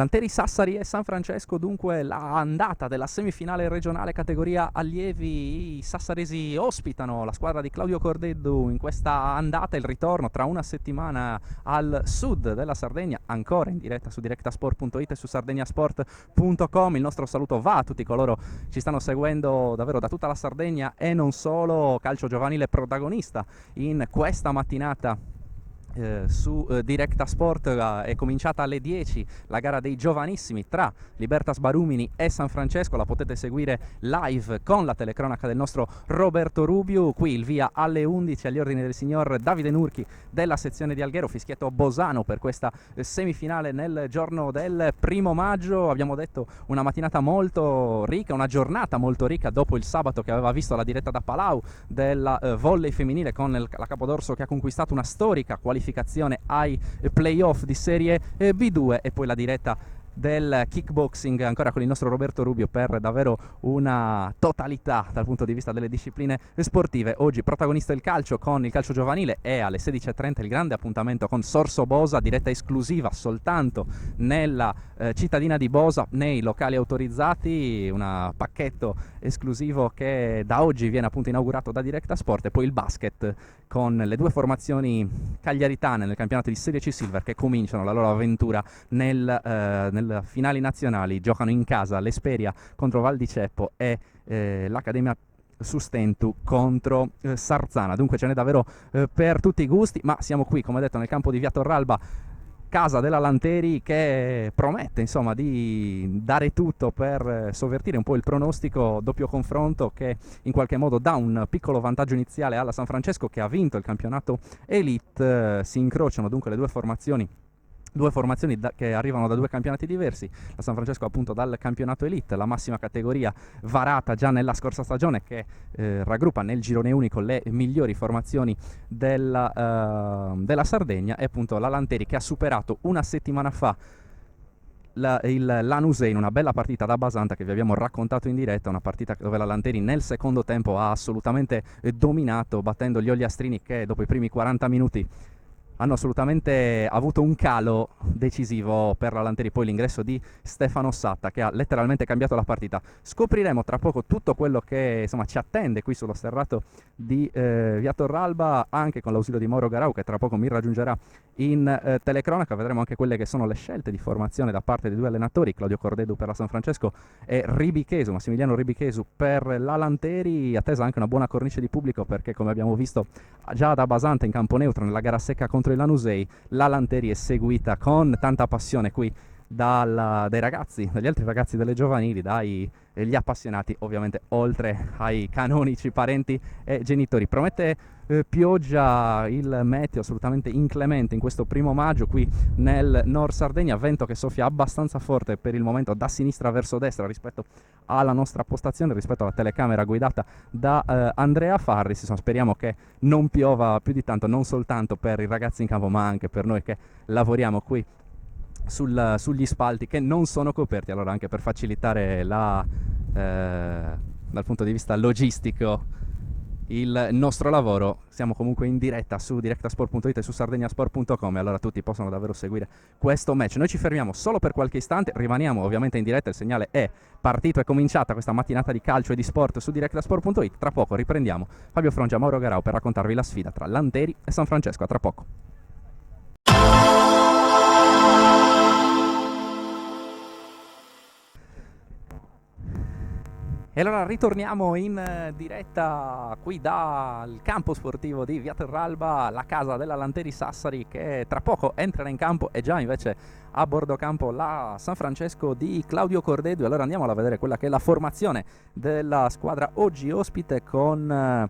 Lanteri, Sassari e San Francesco, dunque la andata della semifinale regionale categoria allievi. I sassaresi ospitano la squadra di Claudio Cordeddu in questa andata, il ritorno tra una settimana al sud della Sardegna, ancora in diretta su directasport.it e su sardegnasport.com. Il nostro saluto va a tutti coloro che ci stanno seguendo davvero da tutta la Sardegna e non solo. Calcio giovanile protagonista in questa mattinata su Directa Sport. È cominciata alle 10 la gara dei giovanissimi tra Libertas Barumini e San Francesco. La potete seguire live con la telecronaca del nostro Roberto Rubio. Qui il via alle 11 agli ordini del signor Davide Nurchi della sezione di Alghero. Fischietto Bosano per questa semifinale nel giorno del 1° maggio. Abbiamo detto una mattinata molto ricca, una giornata molto ricca dopo il sabato che aveva visto la diretta da Palau della volley femminile con la Capodorso che ha conquistato una storica qualificazione ai playoff di Serie B2 e poi la diretta del kickboxing ancora con il nostro Roberto Rubio per davvero una totalità dal punto di vista delle discipline sportive. Oggi protagonista il calcio con il calcio giovanile e alle 16:30 il grande appuntamento con Sorso Bosa, diretta esclusiva soltanto nella cittadina di Bosa, nei locali autorizzati, un pacchetto esclusivo che da oggi viene appunto inaugurato da Directa Sport. E poi il basket con le due formazioni cagliaritane nel campionato di Serie C Silver che cominciano la loro avventura nelle finali nazionali. Giocano in casa l'Esperia contro Val di Ceppo e l'Accademia Sustentu contro Sarzana. Dunque ce n'è davvero per tutti i gusti, ma siamo qui come detto nel campo di Via Torralba, casa della Lanteri, che promette insomma di dare tutto per sovvertire un po' il pronostico. Doppio confronto che in qualche modo dà un piccolo vantaggio iniziale alla San Francesco che ha vinto il campionato Elite. Si incrociano dunque le due formazioni che arrivano da due campionati diversi. La San Francesco appunto dal campionato Elite, la massima categoria varata già nella scorsa stagione, che raggruppa nel girone unico le migliori formazioni della Sardegna, e appunto la Lanteri che ha superato una settimana fa il Lanusei in una bella partita da Basanta che vi abbiamo raccontato in diretta, una partita dove la Lanteri nel secondo tempo ha assolutamente dominato, battendo gli Ogliastrini che dopo i primi 40 minuti hanno assolutamente avuto un calo decisivo per la Lanteri. Poi l'ingresso di Stefano Satta che ha letteralmente cambiato la partita. Scopriremo tra poco tutto quello che insomma ci attende qui sullo sterrato di Via Torralba, anche con l'ausilio di Mauro Garau che tra poco mi raggiungerà in telecronaca. Vedremo anche quelle che sono le scelte di formazione da parte dei due allenatori, Claudio Cordeddu per la San Francesco e Massimiliano Ribichesu per la Lanteri. Attesa anche una buona cornice di pubblico perché, come abbiamo visto già da Basanta in campo neutro nella gara secca contro il Lanusei, la Lanteri è seguita con tanta passione qui dagli altri ragazzi delle giovanili, dagli appassionati, ovviamente oltre ai canonici parenti e genitori. Promette pioggia il meteo assolutamente inclemente in questo 1° maggio qui nel Nord Sardegna, vento che soffia abbastanza forte per il momento da sinistra verso destra rispetto alla nostra postazione, rispetto alla telecamera guidata da Andrea Farris. Insomma, speriamo che non piova più di tanto, non soltanto per i ragazzi in campo ma anche per noi che lavoriamo qui sugli spalti che non sono coperti, allora anche per facilitare dal punto di vista logistico il nostro lavoro. Siamo comunque in diretta su directasport.it e su sardegnasport.com, e allora tutti possono davvero seguire questo match. Noi ci fermiamo solo per qualche istante, rimaniamo ovviamente in diretta, il segnale è partito, è cominciata questa mattinata di calcio e di sport su directasport.it. Tra poco riprendiamo Fabio Frongia, Mauro Garau per raccontarvi la sfida tra Lanteri e San Francesco. A tra poco. E allora ritorniamo in diretta qui dal campo sportivo di Via Torralba, la casa della Lanteri Sassari, che tra poco entrerà in campo, e già invece a bordo campo la San Francesco di Claudio Cordeddu. Allora andiamo a vedere quella che è la formazione della squadra oggi ospite con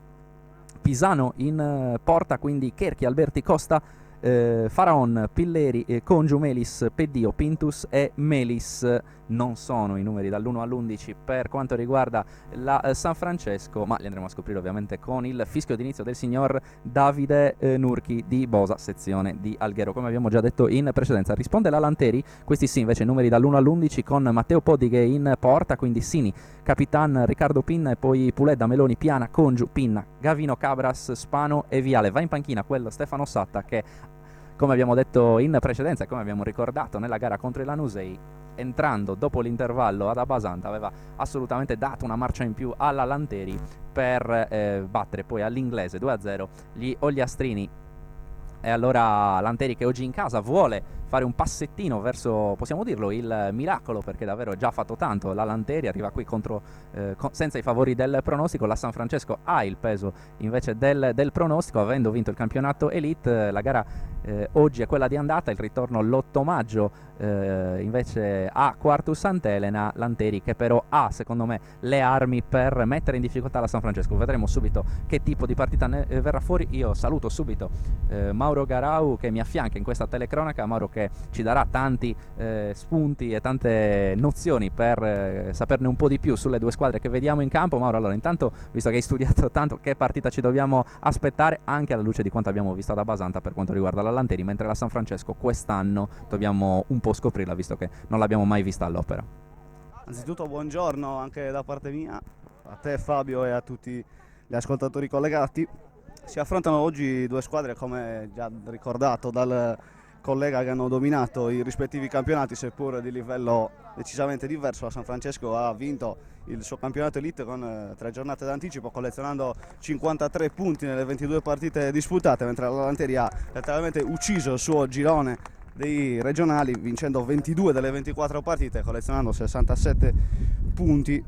Pisano in porta, quindi Cherchi, Alberti, Costa, Faraon, Pilleri, Congiu, Melis, Peddio, Pintus e Melis. Non sono i numeri dall'1 all'11 per quanto riguarda la San Francesco, ma li andremo a scoprire ovviamente con il fischio d'inizio del signor Davide Nurchi di Bosa, sezione di Alghero, come abbiamo già detto in precedenza. Risponde la Lanteri, questi sì invece numeri dall'1 all'11 con Matteo Podighe in porta, quindi Sini, Capitan, Riccardo Pinna e poi Puledda, Meloni, Piana, Congiu, Pinna, Gavino, Cabras, Spano e Viale. Va in panchina quello Stefano Satta che, come abbiamo detto in precedenza e come abbiamo ricordato nella gara contro il Lanusei, entrando dopo l'intervallo ad Abasanta aveva assolutamente dato una marcia in più alla Lanteri per battere poi all'Inglese 2-0 gli Ogliastrini. E allora Lanteri, che oggi in casa vuole fare un passettino verso, possiamo dirlo, il miracolo, perché davvero già fatto tanto la Lanteri, arriva qui senza i favori del pronostico. La San Francesco ha il peso invece del pronostico, avendo vinto il campionato Elite. La gara oggi è quella di andata, il ritorno l'8 maggio invece a Quartus Sant'Elena. Lanteri che però ha, secondo me, le armi per mettere in difficoltà la San Francesco. Vedremo subito che tipo di partita ne verrà fuori. Io saluto subito Mauro Garau, che mi affianca in questa telecronaca. Mauro che ci darà tanti spunti e tante nozioni per saperne un po' di più sulle due squadre che vediamo in campo. Mauro, allora, intanto, visto che hai studiato tanto, che partita ci dobbiamo aspettare, anche alla luce di quanto abbiamo visto ad Abasanta per quanto riguarda la Lanteri, mentre la San Francesco quest'anno dobbiamo un po' scoprirla, visto che non l'abbiamo mai vista all'opera. Anzitutto buongiorno anche da parte mia, a te Fabio e a tutti gli ascoltatori collegati. Si affrontano oggi due squadre, come già ricordato dal collega, che hanno dominato i rispettivi campionati, seppur di livello decisamente diverso. La San Francesco ha vinto il suo campionato Elite con 3 giornate d'anticipo, collezionando 53 punti nelle 22 partite disputate, mentre la Lanteri ha letteralmente ucciso il suo girone dei regionali, vincendo 22 delle 24 partite, collezionando 67 punti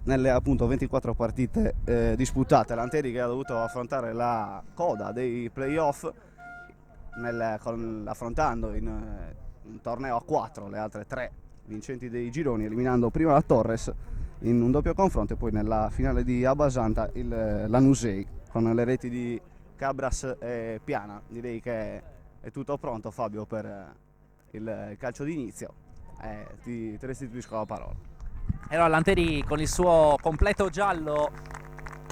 nelle appunto 24 partite disputate. Lanteri, che ha dovuto affrontare la coda dei playoff affrontando in un torneo a 4 le altre 3 vincenti dei gironi, eliminando prima la Torres in un doppio confronto e poi nella finale di Abasanta il Lanusei con le reti di Cabras e Piana. Direi che è tutto pronto, Fabio, per il calcio d'inizio. Ti restituisco la parola. E allora Lanteri con il suo completo giallo,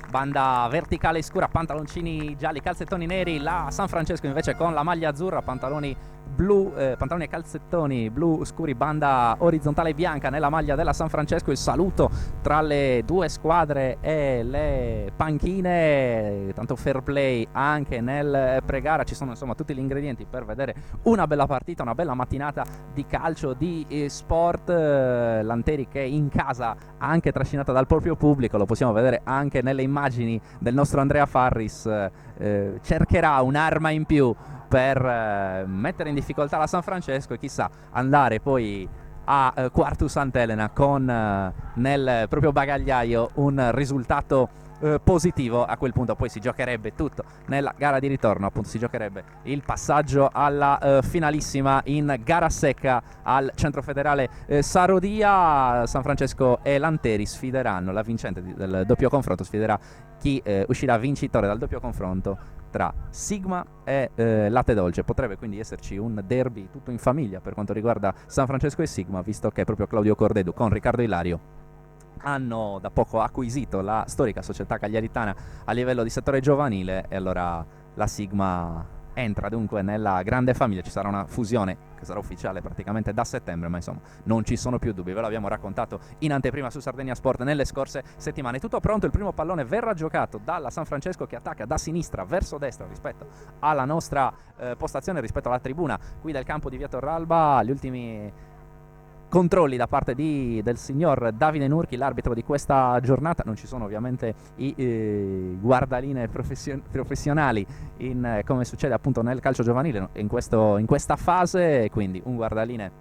banda verticale scura, pantaloncini gialli, calzettoni neri. La San Francesco invece con la maglia azzurra, pantaloni blu, pantaloni e calzettoni blu scuri, banda orizzontale bianca nella maglia della San Francesco. Il saluto tra le due squadre e le panchine, tanto fair play anche nel pre-gara. Ci sono insomma tutti gli ingredienti per vedere una bella partita, una bella mattinata di calcio, di sport. Lanteri che in casa ha anche trascinata dal proprio pubblico, lo possiamo vedere anche nelle immagini del nostro Andrea Farris, cercherà un'arma in più per mettere in difficoltà la San Francesco e chissà andare poi a Quartus Sant'Elena con nel proprio bagagliaio un risultato positivo. A quel punto poi si giocherebbe tutto nella gara di ritorno, appunto si giocherebbe il passaggio alla finalissima in gara secca al Centro Federale Sarodia. San Francesco e Lanteri sfideranno, la vincente del doppio confronto sfiderà chi uscirà vincitore dal doppio confronto tra Sigma e Latte Dolce. Potrebbe quindi esserci un derby tutto in famiglia per quanto riguarda San Francesco e Sigma, visto che proprio Claudio Cordedu con Riccardo Ilario hanno da poco acquisito la storica società cagliaritana a livello di settore giovanile, e allora la Sigma entra dunque nella grande famiglia. Ci sarà una fusione che sarà ufficiale praticamente da settembre, ma insomma non ci sono più dubbi, ve l'abbiamo raccontato in anteprima su Sardegna Sport nelle scorse settimane. Tutto pronto, il primo pallone verrà giocato dalla San Francesco, che attacca da sinistra verso destra rispetto alla nostra postazione, rispetto alla tribuna qui del campo di Via Torralba. Gli ultimi controlli da parte del signor Davide Nurchi, l'arbitro di questa giornata. Non ci sono ovviamente i guardaline professionali come succede appunto nel calcio giovanile in questa fase, quindi un guardaline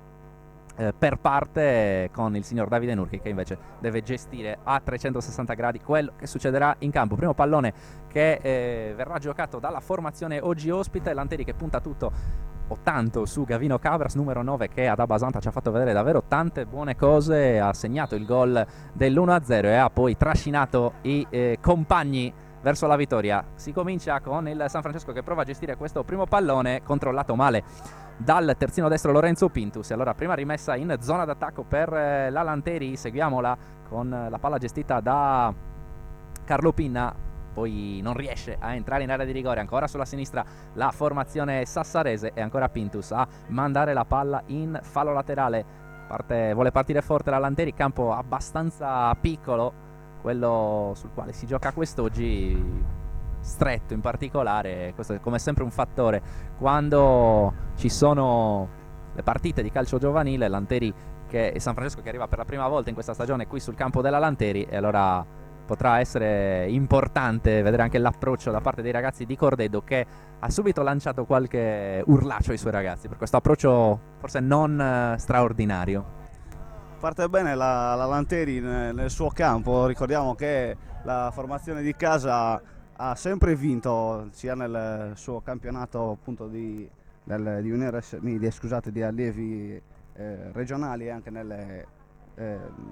per parte con il signor Davide Nurchi, che invece deve gestire a 360 gradi quello che succederà in campo. Primo pallone che verrà giocato dalla formazione oggi ospite. Lanteri che punta tutto o tanto su Gavino Cabras, numero 9, che ad Abasanta ci ha fatto vedere davvero tante buone cose. Ha segnato il gol dell'1-0 e ha poi trascinato i compagni verso la vittoria. Si comincia con il San Francesco che prova a gestire questo primo pallone, controllato male dal terzino destro Lorenzo Pintus. E allora prima rimessa in zona d'attacco per la Lanteri, seguiamola con la palla gestita da Carlo Pinna, poi non riesce a entrare in area di rigore. Ancora sulla sinistra la formazione sassarese e ancora Pintus a mandare la palla in fallo laterale. Vuole partire forte la Lanteri, campo abbastanza piccolo, quello sul quale si gioca quest'oggi, stretto in particolare. Questo è come sempre un fattore quando ci sono le partite di calcio giovanile. Lanteri e San Francesco che arriva per la prima volta in questa stagione qui sul campo della Lanteri, e allora potrà essere importante vedere anche l'approccio da parte dei ragazzi di Cordeddo, che ha subito lanciato qualche urlaccio ai suoi ragazzi per questo approccio forse non straordinario. Parte bene la Lanteri nel suo campo. Ricordiamo che la formazione di casa ha sempre vinto sia nel suo campionato appunto di allievi regionali e anche nelle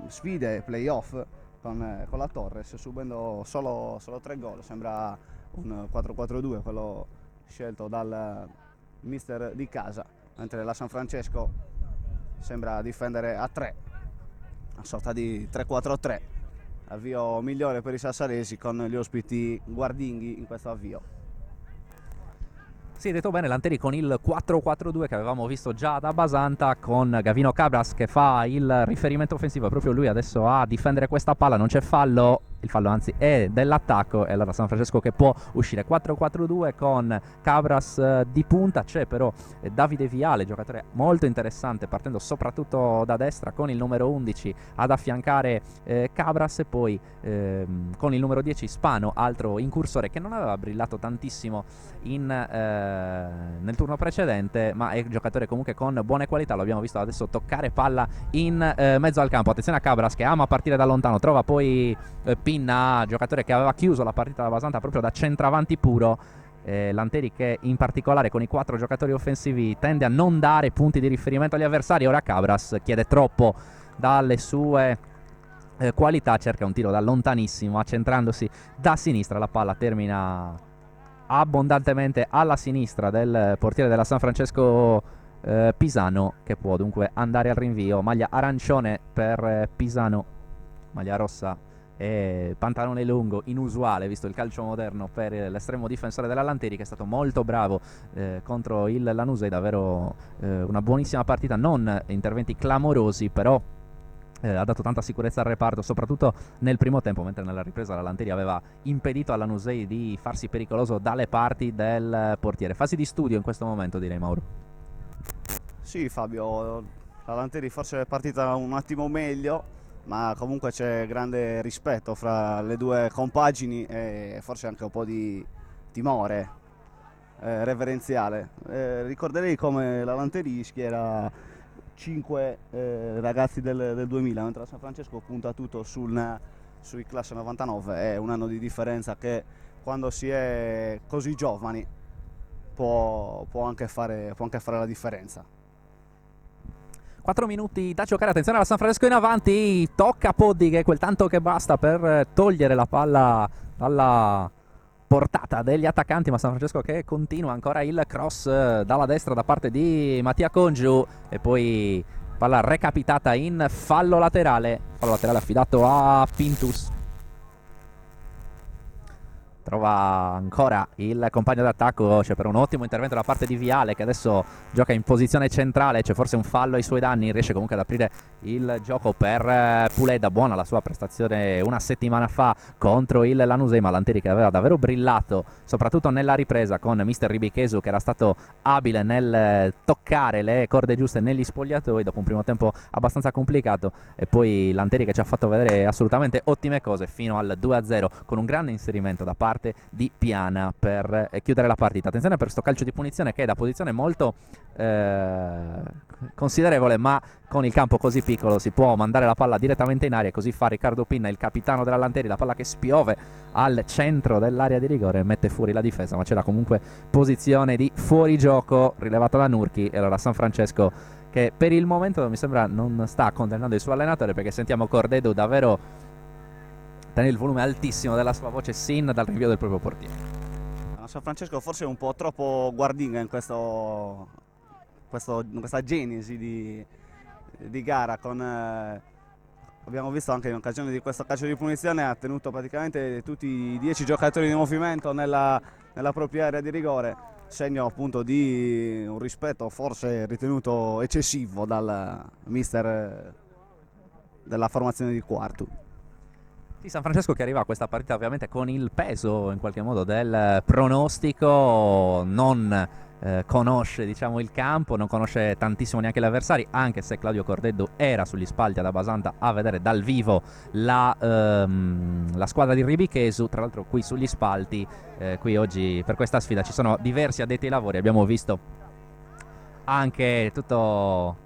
sfide playoff con la Torres, subendo solo 3 gol. Sembra un 4-4-2 quello scelto dal mister di casa, mentre la San Francesco sembra difendere a 3, una sorta di 3-4-3. Avvio migliore per i sassaresi con gli ospiti guardinghi in questo avvio. Sì, detto bene, Lanteri con il 4-4-2 che avevamo visto già da Basanta, con Gavino Cabras che fa il riferimento offensivo, proprio lui adesso a difendere questa palla. Non c'è fallo, il fallo anzi è dell'attacco, e allora San Francesco che può uscire 4-4-2 con Cabras di punta. C'è però Davide Viale, giocatore molto interessante, partendo soprattutto da destra con il numero 11 ad affiancare Cabras, e poi con il numero 10 Spano, altro incursore che non aveva brillato tantissimo nel turno precedente, ma è un giocatore comunque con buone qualità. Lo abbiamo visto adesso toccare palla in mezzo al campo. Attenzione a Cabras che ama partire da lontano, trova poi Pinna, giocatore che aveva chiuso la partita da Basanta proprio da centravanti puro. Lanteri che in particolare con i 4 giocatori offensivi tende a non dare punti di riferimento agli avversari. Ora Cabras chiede troppo dalle sue qualità, cerca un tiro da lontanissimo accentrandosi da sinistra. La palla termina abbondantemente alla sinistra del portiere della San Francesco Pisano, che può dunque andare al rinvio. Maglia arancione per Pisano, maglia rossa e pantalone lungo, inusuale visto il calcio moderno per l'estremo difensore della Lanteri, che è stato molto bravo contro il Lanusei. Davvero una buonissima partita, non interventi clamorosi, però ha dato tanta sicurezza al reparto, soprattutto nel primo tempo, mentre nella ripresa la Lanteri aveva impedito alla Lanusei di farsi pericoloso dalle parti del portiere. Fasi di studio in questo momento, direi, Mauro. Sì, Fabio, la Lanteri forse è partita un attimo meglio, ma comunque c'è grande rispetto fra le due compagini e forse anche un po' di timore reverenziale. Ricorderei come la Lanteri schiera 5 ragazzi del 2000, mentre la San Francisco punta tutto sui classe 99. È un anno di differenza che, quando si è così giovani, può anche fare la differenza. 4 minuti da giocare, attenzione alla San Francesco in avanti, tocca Poddi, che è quel tanto che basta per togliere la palla dalla portata degli attaccanti, ma San Francesco che continua. Ancora il cross dalla destra da parte di Mattia Congiu, e poi palla recapitata in fallo laterale affidato a Pintus. Trova ancora il compagno d'attacco, c'è però un ottimo intervento da parte di Viale, che adesso gioca in posizione centrale. C'è forse un fallo ai suoi danni, riesce comunque ad aprire il gioco per Puleda. Buona la sua prestazione una settimana fa contro il Lanusei, ma Lanteri che aveva davvero brillato soprattutto nella ripresa con mister Ribichesu, che era stato abile nel toccare le corde giuste negli spogliatoi dopo un primo tempo abbastanza complicato, e poi Lanteri che ci ha fatto vedere assolutamente ottime cose fino al 2-0 con un grande inserimento da parte di Piana per chiudere la partita. Attenzione per questo calcio di punizione, che è da posizione molto considerevole, ma con il campo così piccolo si può mandare la palla direttamente in aria, e così fa Riccardo Pinna, il capitano della Lanteri. La palla che spiove al centro dell'area di rigore, mette fuori la difesa, ma c'era comunque posizione di fuorigioco rilevata da Nurchi. E allora San Francesco, che per il momento mi sembra non sta condannando il suo allenatore, perché sentiamo Cordeddu davvero tenere il volume altissimo della sua voce sin dal rinvio del proprio portiere. San Francesco forse è un po' troppo guardinga in questa genesi di gara. Abbiamo visto anche in occasione di questo calcio di punizione ha tenuto praticamente tutti i 10 giocatori di movimento nella propria area di rigore, segno appunto di un rispetto forse ritenuto eccessivo dal mister della formazione di quarto. Sì, San Francesco che arriva a questa partita ovviamente con il peso in qualche modo del pronostico, non conosce diciamo il campo, non conosce tantissimo neanche gli avversari, anche se Claudio Cordeddu era sugli spalti ad Abasanta a vedere dal vivo la squadra di Ribichesu. Tra l'altro qui sugli spalti, qui oggi per questa sfida ci sono diversi addetti ai lavori, abbiamo visto anche tutto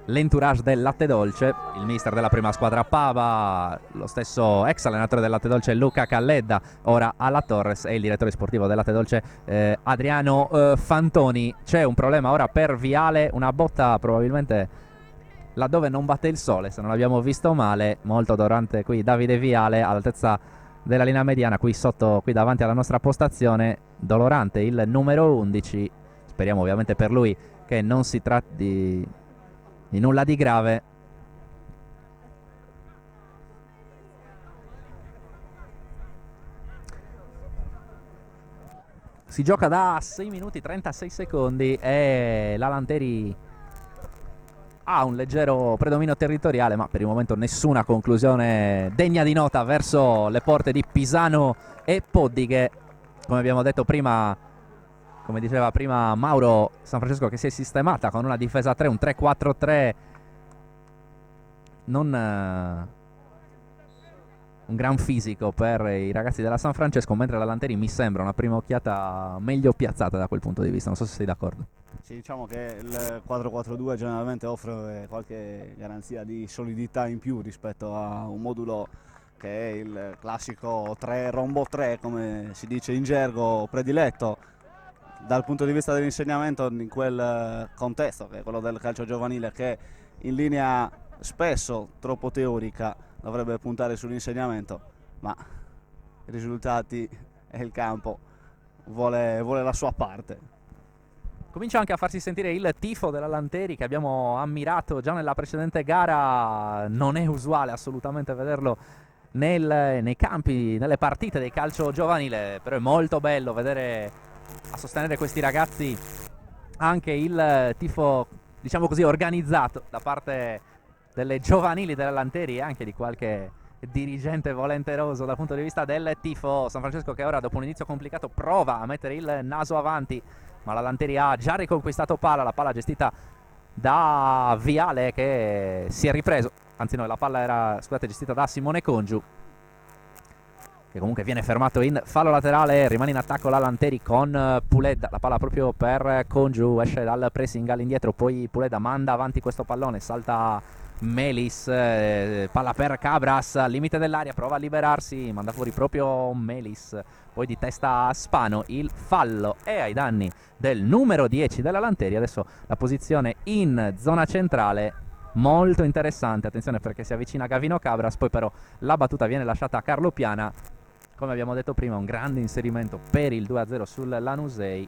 l'entourage del Latte Dolce, il mister della prima squadra Pava, lo stesso ex allenatore del Latte Dolce Luca Calledda, ora alla Torres, e il direttore sportivo del Latte Dolce Adriano Fantoni. C'è un problema ora per Viale, una botta probabilmente laddove non batte il sole, se non abbiamo visto male, molto dolorante qui Davide Viale all'altezza della linea mediana, qui sotto, qui davanti alla nostra postazione, dolorante il numero 11, speriamo ovviamente per lui che non si tratti di nulla di grave. Si gioca da 6 minuti 36 secondi e la Lanteri ha un leggero predominio territoriale, ma per il momento nessuna conclusione degna di nota verso le porte di Pisano e Poddighe. Come abbiamo detto prima, come diceva prima Mauro, San Francesco che si è sistemata con una difesa a 3, un 3-4-3, non un gran fisico per i ragazzi della San Francesco, mentre la Lanteri mi sembra una prima occhiata meglio piazzata da quel punto di vista, non so se sei d'accordo. Sì, diciamo che il 4-4-2 generalmente offre qualche garanzia di solidità in più rispetto a un modulo che è il classico 3 rombo 3, come si dice in gergo, prediletto dal punto di vista dell'insegnamento in quel contesto che è quello del calcio giovanile, che in linea spesso troppo teorica dovrebbe puntare sull'insegnamento, ma i risultati e il campo vuole la sua parte. Comincia anche a farsi sentire il tifo della Lanteri che abbiamo ammirato già nella precedente gara, non è usuale assolutamente vederlo nei campi, nelle partite del calcio giovanile, però è molto bello vedere a sostenere questi ragazzi anche il tifo, diciamo così, organizzato da parte delle giovanili della Lanteri e anche di qualche dirigente volenteroso dal punto di vista del tifo. San Francesco che ora dopo un inizio complicato prova a mettere il naso avanti, ma la Lanteri ha già riconquistato palla, la palla gestita da Viale che si è ripreso, anzi no, la palla era, scusate, gestita da Simone Congiu, che comunque viene fermato in fallo laterale. Rimane in attacco la Lanteri con Puledda, la palla proprio per Congiu, esce dal pressing all'indietro, poi Puledda manda avanti questo pallone, salta Melis, palla per Cabras al limite dell'area, prova a liberarsi, manda fuori proprio Melis, poi di testa a Spano, il fallo è ai danni del numero 10 della Lanteri. Adesso la posizione in zona centrale molto interessante, attenzione perché si avvicina Gavino Cabras, poi però la battuta viene lasciata a Carlo Piana. Come abbiamo detto prima, un grande inserimento per il 2-0 sul Lanusei.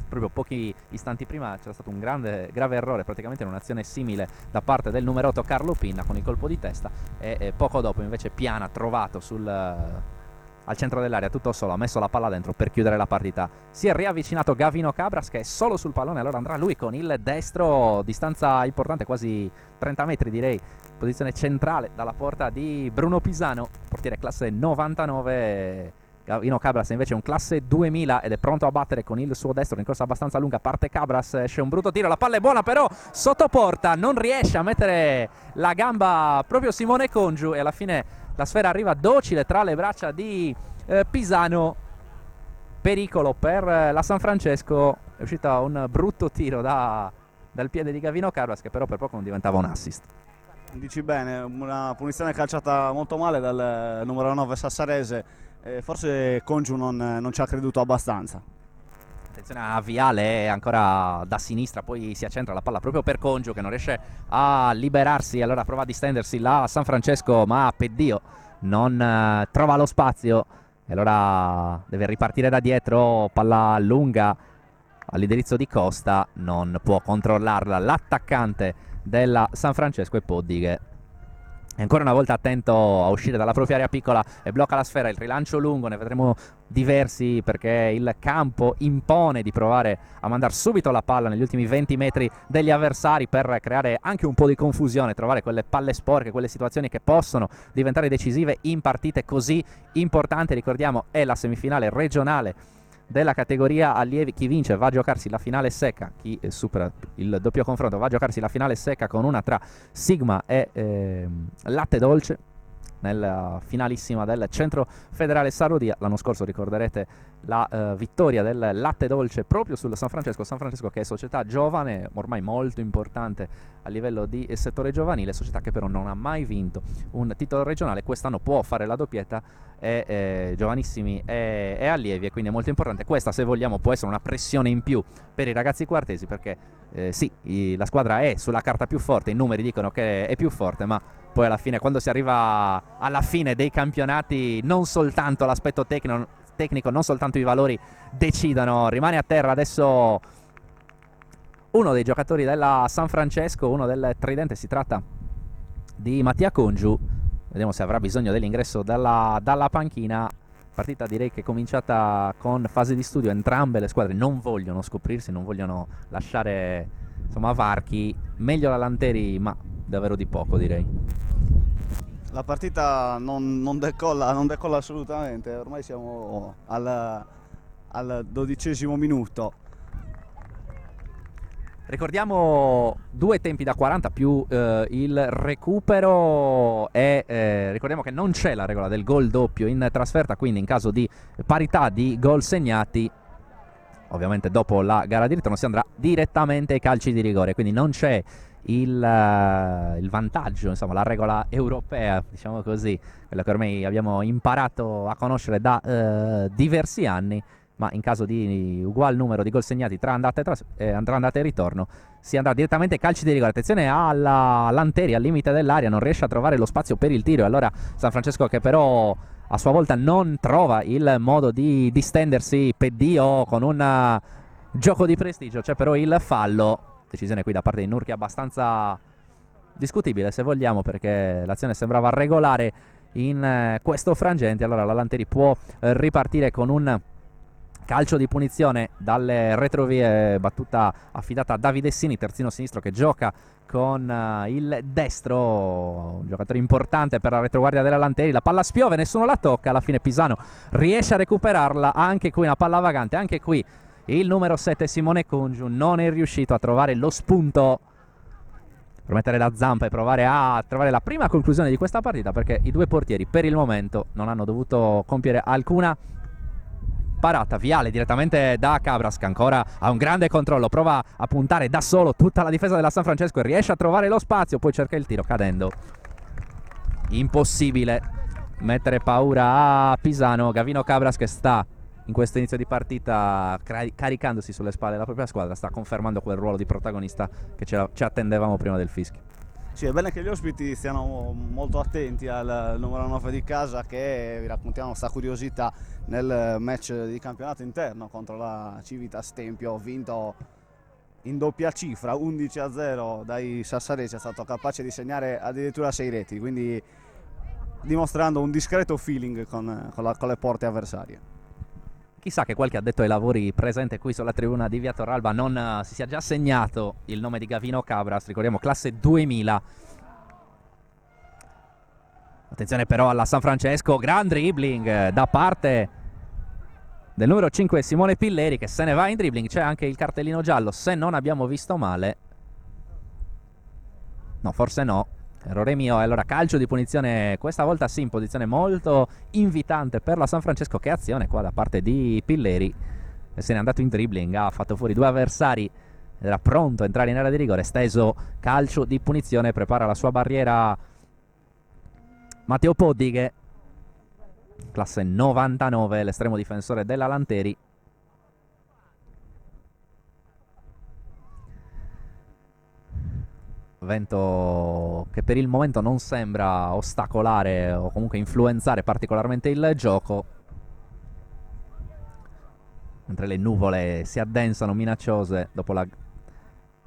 Proprio pochi istanti prima c'era stato un grave errore, praticamente in un'azione simile da parte del numero 8 Carlo Pinna con il colpo di testa, e poco dopo invece Piana, trovato al centro dell'area tutto solo, ha messo la palla dentro per chiudere la partita. Si è riavvicinato Gavino Cabras che è solo sul pallone, allora andrà lui con il destro, distanza importante, quasi 30 metri direi, posizione centrale dalla porta di Bruno Pisano, portiere classe 99. Gavino Cabras invece è un classe 2000 ed è pronto a battere con il suo destro, rincorsa abbastanza lunga, parte Cabras, esce un brutto tiro, la palla è buona però sotto porta, non riesce a mettere la gamba proprio Simone Congiu e alla fine la sfera arriva docile tra le braccia di Pisano. Pericolo per la San Francesco, è uscito un brutto tiro dal piede di Gavino Cabras che però per poco non diventava un assist. Dici bene, una punizione calciata molto male dal numero 9 sassarese. Forse Congiu non ci ha creduto abbastanza. Attenzione a Viale, ancora da sinistra, poi si accentra la palla proprio per Congiu che non riesce a liberarsi, allora prova a distendersi la San Francesco, ma per Dio non trova lo spazio e allora deve ripartire da dietro, palla lunga all'indirizzo di Costa, non può controllarla l'attaccante della San Francesco, e Poddighe è ancora una volta attento a uscire dalla propria area piccola e blocca la sfera. Il rilancio lungo, ne vedremo diversi perché il campo impone di provare a mandare subito la palla negli ultimi 20 metri degli avversari per creare anche un po' di confusione, trovare quelle palle sporche, quelle situazioni che possono diventare decisive in partite così importanti. Ricordiamo, è la semifinale regionale della categoria allievi. Chi vince va a giocarsi la finale secca, chi supera il doppio confronto va a giocarsi la finale secca con una tra Sigma e Latte Dolce nella finalissima del Centro Federale Sarodia. L'anno scorso ricorderete la vittoria del Latte Dolce proprio sul San Francesco che è società giovane, ormai molto importante a livello di settore giovanile, società che però non ha mai vinto un titolo regionale. Quest'anno può fare la doppietta, giovanissimi e allievi, e quindi è molto importante. Questa, se vogliamo, può essere una pressione in più per i ragazzi quartesi, perché sì, la squadra è sulla carta più forte, i numeri dicono che è più forte, ma poi alla fine, quando si arriva alla fine dei campionati, non soltanto l'aspetto tecnico, non soltanto i valori decidono. Rimane a terra adesso uno dei giocatori della San Francesco, uno del tridente, si tratta di Mattia Congiu. Vediamo se avrà bisogno dell'ingresso dalla panchina. Partita direi che è cominciata con fase di studio, entrambe le squadre non vogliono scoprirsi, non vogliono lasciare varchi. Meglio la Lanteri, ma davvero di poco, direi. La partita non decolla assolutamente, ormai siamo al 12° minuto. Ricordiamo 2 tempi da 40 più il recupero, e ricordiamo che non c'è la regola del gol doppio in trasferta, quindi in caso di parità di gol segnati, ovviamente dopo la gara di ritorno si andrà direttamente ai calci di rigore, quindi non c'è il vantaggio, insomma la regola europea, diciamo così, quella che ormai abbiamo imparato a conoscere da diversi anni. Ma in caso di ugual numero di gol segnati tra andata e ritorno, si andrà direttamente ai calci di rigore. Attenzione alla Lanteri, al limite dell'area, non riesce a trovare lo spazio per il tiro, e allora San Francesco, che però a sua volta non trova il modo di distendersi per Dio con un gioco di prestigio. C'è però il fallo, decisione qui da parte di Nurchi abbastanza discutibile, se vogliamo, perché l'azione sembrava regolare in questo frangente. Allora la Lanteri può ripartire con un calcio di punizione dalle retrovie, battuta affidata a Davide Sini, terzino sinistro che gioca con il destro, un giocatore importante per la retroguardia della Lanteri. La palla spiove, nessuno la tocca, alla fine Pisano riesce a recuperarla, anche qui una palla vagante, anche qui il numero 7 Simone Congiu non è riuscito a trovare lo spunto per mettere la zampa e provare a trovare la prima conclusione di questa partita, perché i due portieri per il momento non hanno dovuto compiere alcuna parata. Viale direttamente da Cabras, che ancora ha un grande controllo, prova a puntare da solo tutta la difesa della San Francesco e riesce a trovare lo spazio, poi cerca il tiro cadendo. Impossibile mettere paura a Pisano. Gavino Cabras, che sta in questo inizio di partita caricandosi sulle spalle della propria squadra, sta confermando quel ruolo di protagonista che ci attendevamo prima del fischio. Sì, è bene che gli ospiti stiano molto attenti al numero 9 di casa, che vi raccontiamo questa curiosità nel match di campionato interno contro la Civitas Tempio, vinto in doppia cifra 11-0 dai sassaresi. È stato capace di segnare addirittura 6 reti, quindi dimostrando un discreto feeling con le porte avversarie. Chissà che qualche addetto ai lavori presente qui sulla tribuna di Via Torralba non si sia già segnato il nome di Gavino Cabras, ricordiamo classe 2000. Attenzione però alla San Francesco, gran dribbling da parte del numero 5 Simone Pilleri, che se ne va in dribbling. C'è anche il cartellino giallo, se non abbiamo visto male. No, forse no. Errore mio. E allora calcio di punizione, questa volta sì, in posizione molto invitante per la San Francesco. Che azione qua da parte di Pilleri, e se n'è andato in dribbling, ha fatto fuori 2 avversari, era pronto a entrare in area di rigore. Steso calcio di punizione, prepara la sua barriera Matteo Poddighe, classe 99, l'estremo difensore della Lanteri. vento che per il momento non sembra ostacolare o comunque influenzare particolarmente il gioco, mentre le nuvole si addensano minacciose dopo la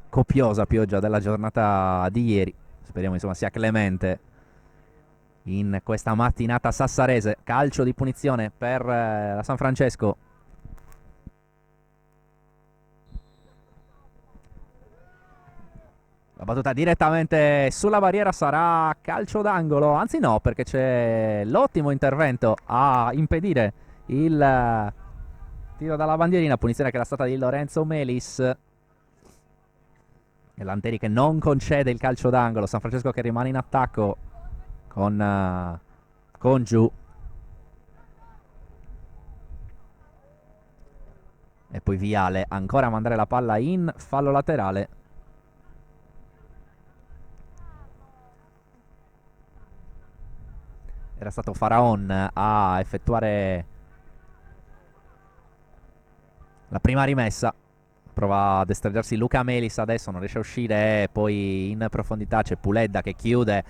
copiosa pioggia della giornata di ieri. Speriamo insomma sia clemente in questa mattinata sassarese. Calcio di punizione per la San Francesco. La battuta direttamente sulla barriera sarà calcio d'angolo, anzi no, perché c'è l'ottimo intervento a impedire il tiro dalla bandierina, punizione che era stata di Lorenzo Melis. E Lanteri che non concede il calcio d'angolo, San Francesco che rimane in attacco con Giù. E poi Viale ancora a mandare la palla in fallo laterale. Era stato Faraon a effettuare la prima rimessa. Prova ad estraggersi Luca Melis adesso, non riesce a uscire. E poi in profondità c'è Puledda che chiude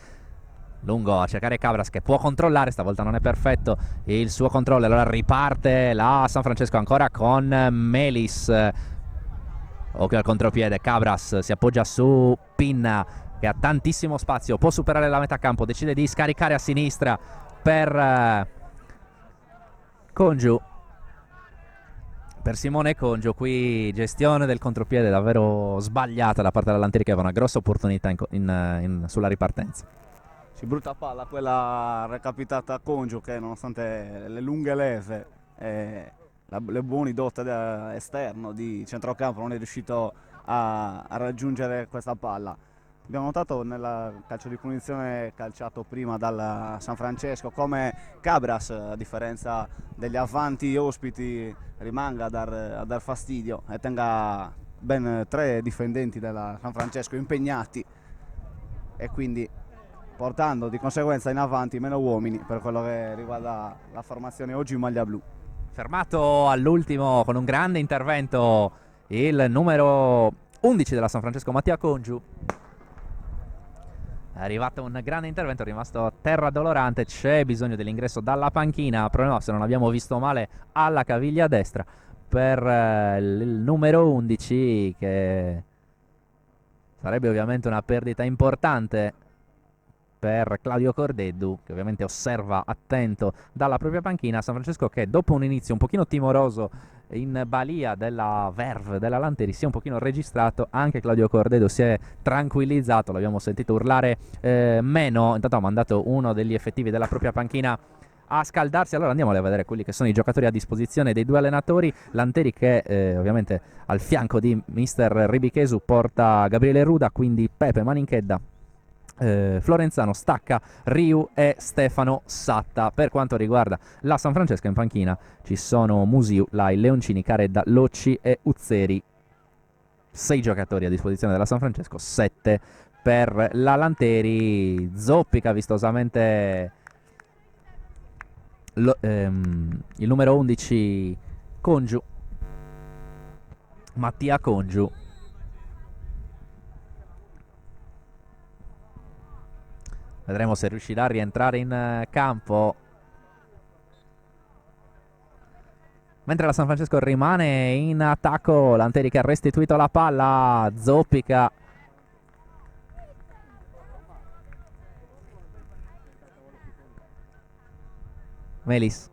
lungo a cercare Cabras che può controllare. Stavolta non è perfetto il suo controllo. Allora riparte la San Francesco ancora con Melis. Occhio al contropiede. Cabras si appoggia su Pinna che ha tantissimo spazio, può superare la metà campo, decide di scaricare a sinistra per Congiu, per Simone Congiu. Qui gestione del contropiede davvero sbagliata da parte della Lanteri, che aveva una grossa opportunità sulla ripartenza. Sì, brutta palla quella recapitata a Congiu, che nonostante le lunghe leve e le buone dote esterno di centrocampo non è riuscito a raggiungere questa palla. Abbiamo notato nel calcio di punizione calciato prima dal San Francesco come Cabras, a differenza degli avanti ospiti, rimanga a dar fastidio e tenga ben 3 difendenti della San Francesco impegnati, e quindi portando di conseguenza in avanti meno uomini per quello che riguarda la formazione oggi in maglia blu. Fermato all'ultimo con un grande intervento il numero 11 della San Francesco, Mattia Congiu. È arrivato un grande intervento, è rimasto a terra dolorante, c'è bisogno dell'ingresso dalla panchina, problema, se non abbiamo visto male, alla caviglia destra per il numero 11, che sarebbe ovviamente una perdita importante per Claudio Cordeddu, che ovviamente osserva attento dalla propria panchina. San Francesco che dopo un inizio un pochino timoroso in balia della verve della Lanteri si è un pochino registrato. Anche Claudio Cordeddu si è tranquillizzato, l'abbiamo sentito urlare meno, intanto ha mandato uno degli effettivi della propria panchina a scaldarsi. Allora andiamo a vedere quelli che sono i giocatori a disposizione dei due allenatori. Lanteri che ovviamente al fianco di mister Ribichesu porta Gabriele Ruda, quindi Pepe Maninchedda, Florenzano, Stacca, Riu e Stefano Satta. Per quanto riguarda la San Francesco, in panchina ci sono Musiu, Lai, Leoncini, Caredda, Locci e Uzzeri. 6 giocatori a disposizione della San Francesco, 7 per la Lanteri. Zoppica vistosamente il numero 11 Congiu, Mattia Congiu. Vedremo se riuscirà a rientrare in campo. Mentre la San Francesco rimane in attacco, Lanteri che ha restituito la palla, zoppica. Melis.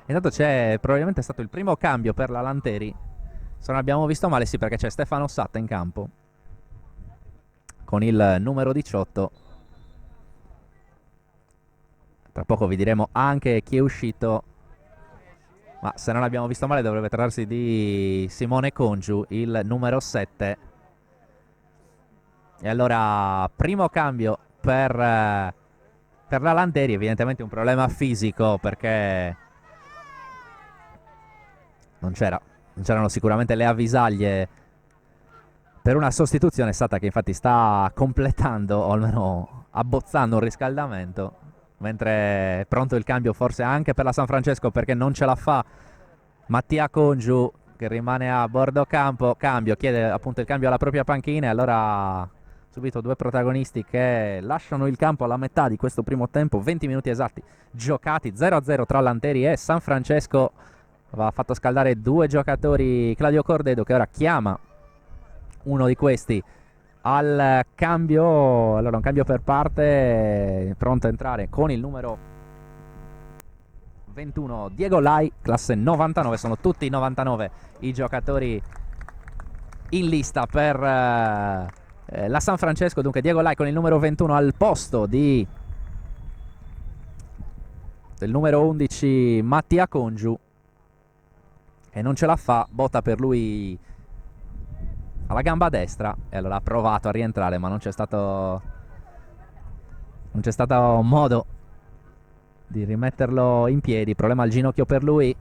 Intanto c'è probabilmente stato il primo cambio per la Lanteri. Se non abbiamo visto male, sì, perché c'è Stefano Satta in campo con il numero 18. Tra poco vi diremo anche chi è uscito, ma se non abbiamo visto male dovrebbe trattarsi di Simone Congiu, il numero 7. E allora primo cambio per la Lanteri, evidentemente un problema fisico, perché non c'erano sicuramente le avvisaglie per una sostituzione. Stata che infatti sta completando o almeno abbozzando un riscaldamento, mentre è pronto il cambio forse anche per la San Francesco, perché non ce la fa Mattia Congiu che rimane a bordo campo, chiede appunto il cambio alla propria panchina e allora subito due protagonisti che lasciano il campo alla metà di questo primo tempo, 20 minuti esatti giocati, 0-0 tra Lanteri e San Francesco. Va fatto scaldare due giocatori Claudio Cordedo, che ora chiama uno di questi al cambio. Allora un cambio per parte, pronto a entrare con il numero 21 Diego Lai, classe 99. Sono tutti 99 i giocatori in lista per la San Francesco. Dunque Diego Lai con il numero 21 al posto del numero 11 Mattia Congiu, e non ce la fa, botta per lui alla gamba destra e allora ha provato a rientrare, ma non c'è stato modo di rimetterlo in piedi. Problema al ginocchio per lui,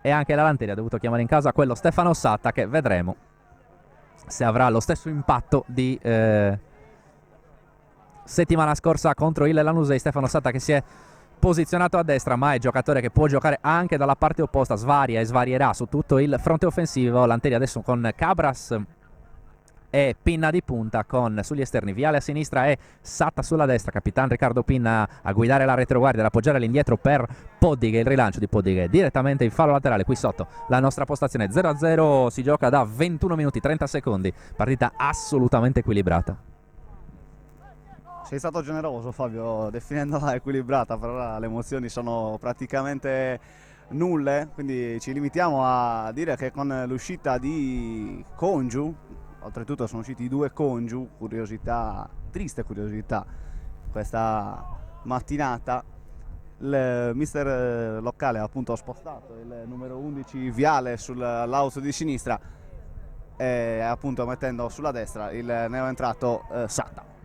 e anche la Lanteri ha dovuto chiamare in casa quello Stefano Satta, che vedremo se avrà lo stesso impatto di settimana scorsa contro il Lanusei. Stefano Satta che si è posizionato a destra, ma è giocatore che può giocare anche dalla parte opposta, svaria e svarierà su tutto il fronte offensivo. Lanteri adesso con Cabras e Pinna di punta, con sugli esterni Viale a sinistra e Satta sulla destra. Capitan Riccardo Pinna a guidare la retroguardia, ad appoggiare all'indietro per Poddighe. Il rilancio di Poddighe direttamente in fallo laterale qui sotto la nostra postazione. 0-0 si gioca da 21 minuti 30 secondi, partita assolutamente equilibrata. Sei stato generoso, Fabio, definendola equilibrata, per ora le emozioni sono praticamente nulle, quindi ci limitiamo a dire che con l'uscita di Congiu, oltretutto sono usciti due Congiu, curiosità, triste curiosità questa mattinata, il mister locale ha appunto spostato il numero 11 Viale sull'auto di sinistra e appunto mettendo sulla destra il neoentrato Satta.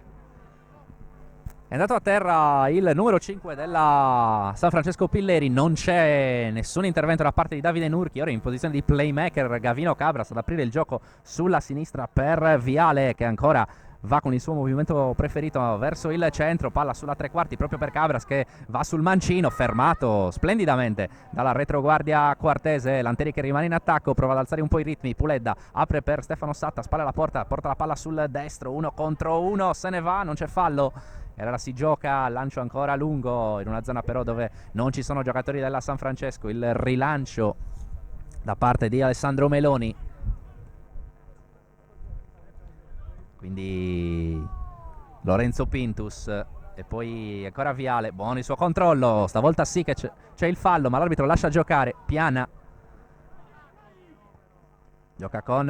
È andato a terra il numero 5 della San Francesco Pilleri, non c'è nessun intervento da parte di Davide Nurchi. Ora in posizione di playmaker Gavino Cabras ad aprire il gioco sulla sinistra per Viale, che ancora va con il suo movimento preferito verso il centro. Palla sulla tre quarti proprio per Cabras, che va sul mancino, fermato splendidamente dalla retroguardia quartese. Lanteri che rimane in attacco, prova ad alzare un po' i ritmi. Puledda apre per Stefano Satta, spalla alla porta, porta la palla sul destro, 1 contro 1, se ne va, non c'è fallo. E allora si gioca, lancio ancora lungo, in una zona però dove non ci sono giocatori della San Francesco. Il rilancio da parte di Alessandro Meloni. Quindi Lorenzo Pintus e poi ancora Viale. Buono il suo controllo, stavolta sì che c'è il fallo, ma l'arbitro lascia giocare. Piana gioca con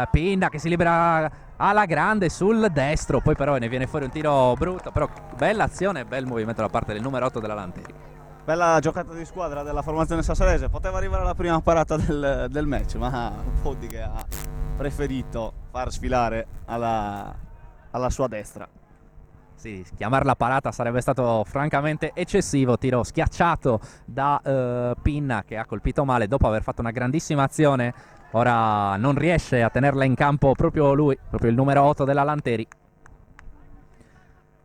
Pinna che si libera alla grande sul destro, poi però ne viene fuori un tiro brutto. Però bella azione, bel movimento da parte del numero 8 della Lanteri. Bella giocata di squadra della formazione sassarese, poteva arrivare alla prima parata del match, ma Poddighe ha preferito far sfilare alla sua destra. Sì, chiamarla parata sarebbe stato francamente eccessivo. Tiro schiacciato da Pinna, che ha colpito male dopo aver fatto una grandissima azione. Ora non riesce a tenerla in campo proprio lui, proprio il numero 8 della Lanteri.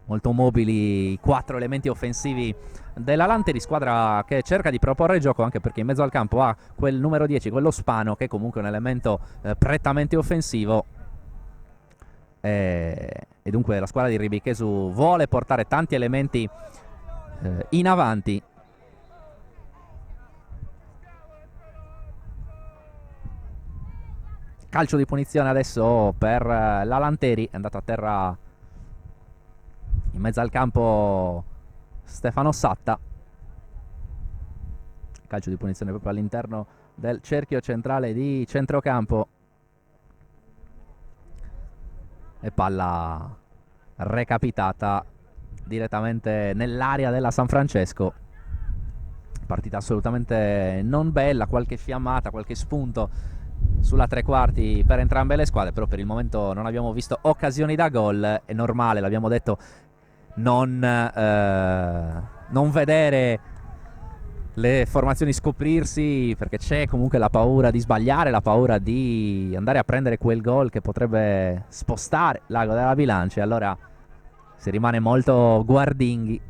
Molto mobili i 4 elementi offensivi della Lanteri, squadra che cerca di proporre gioco, anche perché in mezzo al campo ha quel numero 10, quello Spano, che è comunque un elemento prettamente offensivo. E dunque la squadra di Ribichesu vuole portare tanti elementi in avanti. Calcio di punizione adesso per la Lanteri, è andato a terra in mezzo al campo Stefano Satta. Calcio di punizione proprio all'interno del cerchio centrale di centrocampo. E palla recapitata direttamente nell'area della San Francesco. Partita assolutamente non bella, qualche fiammata, qualche spunto sulla tre quarti per entrambe le squadre, però per il momento non abbiamo visto occasioni da gol. È normale, l'abbiamo detto, non vedere le formazioni scoprirsi, perché c'è comunque la paura di sbagliare, la paura di andare a prendere quel gol che potrebbe spostare l'ago della bilancia, e allora si rimane molto guardinghi.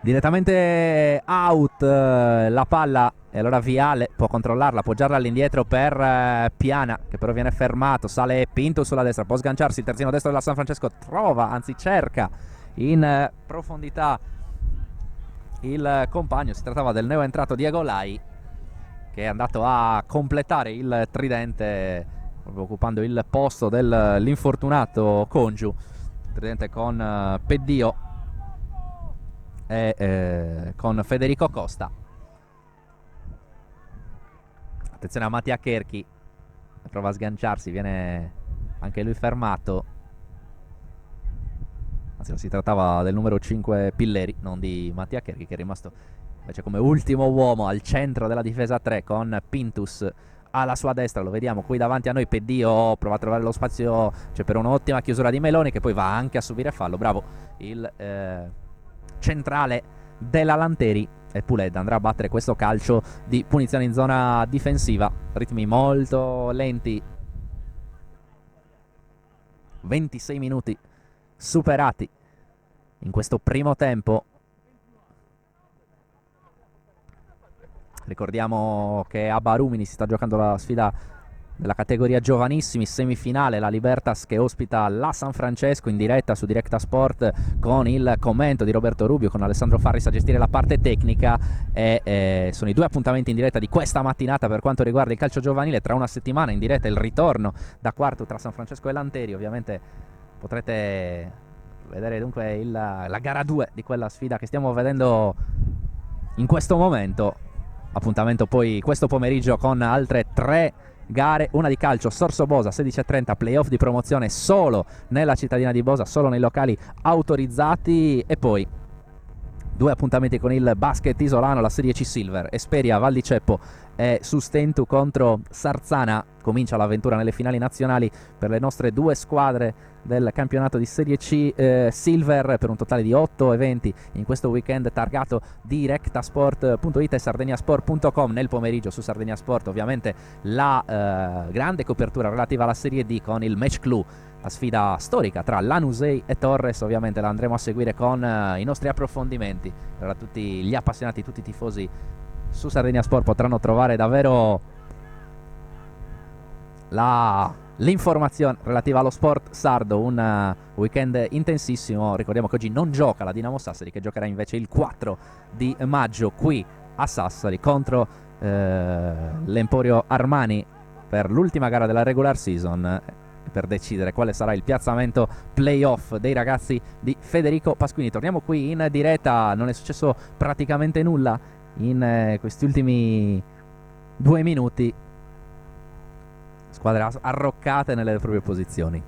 Direttamente out la palla, e allora Viale può controllarla, appoggiarla all'indietro per Piana, che però viene fermato. Sale Pinto sulla destra, può sganciarsi il terzino destro della San Francesco, trova, anzi cerca in profondità il compagno. Si trattava del neoentrato Diego Lai, che è andato a completare il tridente, proprio occupando il posto dell'infortunato Congiu. Tridente con Peddio e con Federico Costa. Attenzione a Mattia Kerchi, prova a sganciarsi, viene anche lui fermato. Anzi, si trattava del numero 5 Pilleri, non di Mattia Kerchi, che è rimasto invece come ultimo uomo al centro della difesa 3, con Pintus alla sua destra. Lo vediamo qui davanti a noi. Peddio prova a trovare lo spazio, c'è per un'ottima chiusura di Meloni, che poi va anche a subire fallo. Bravo il centrale della Lanteri, e Puled andrà a battere questo calcio di punizione in zona difensiva. Ritmi molto lenti, 26 minuti superati in questo primo tempo. Ricordiamo che a Barumini si sta giocando la sfida della categoria giovanissimi, semifinale, la Libertas che ospita la San Francesco in diretta su Directa Sport, con il commento di Roberto Rubio, con Alessandro Farris a gestire la parte tecnica. E sono i due appuntamenti in diretta di questa mattinata per quanto riguarda il calcio giovanile. Tra una settimana in diretta il ritorno da quarto tra San Francesco e Lanteri. Ovviamente potrete vedere dunque la gara 2 di quella sfida che stiamo vedendo in questo momento. Appuntamento poi questo pomeriggio con altre 3 gare, una di calcio Sorso Bosa 16:30, playoff di promozione solo nella cittadina di Bosa, solo nei locali autorizzati, e poi 2 appuntamenti con il basket isolano, la Serie C Silver, Esperia, Val di Ceppo e Sustentu contro Sarzana. Comincia l'avventura nelle finali nazionali per le nostre 2 squadre del campionato di Serie C Silver, per un totale di 8 eventi in questo weekend targato directasport.it e sardegnasport.com. Nel pomeriggio su Sardegna Sport ovviamente la grande copertura relativa alla Serie D con il match clou, la sfida storica tra Lanusei e Torres. Ovviamente la andremo a seguire con i nostri approfondimenti. Allora tutti gli appassionati, tutti i tifosi su Sardegna Sport potranno trovare davvero l'informazione relativa allo sport sardo. Un weekend intensissimo. Ricordiamo che oggi non gioca la Dinamo Sassari, che giocherà invece il 4 di maggio qui a Sassari contro l'Emporio Armani per l'ultima gara della regular season, per decidere quale sarà il piazzamento playoff dei ragazzi di Federico Pasquini. Torniamo qui in diretta, non è successo praticamente nulla in questi ultimi 2 minuti. Squadre arroccate nelle proprie posizioni.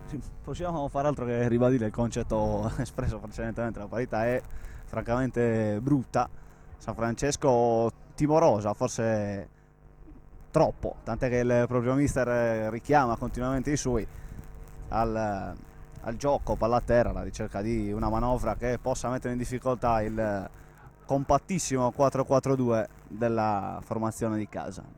Sì, possiamo fare altro che ribadire il concetto espresso precedentemente. La parità è francamente brutta. San Francesco timorosa, forse troppo, tant'è che il proprio mister richiama continuamente i suoi al gioco, palla a terra, alla ricerca di una manovra che possa mettere in difficoltà il compattissimo 4-4-2 della formazione di casa.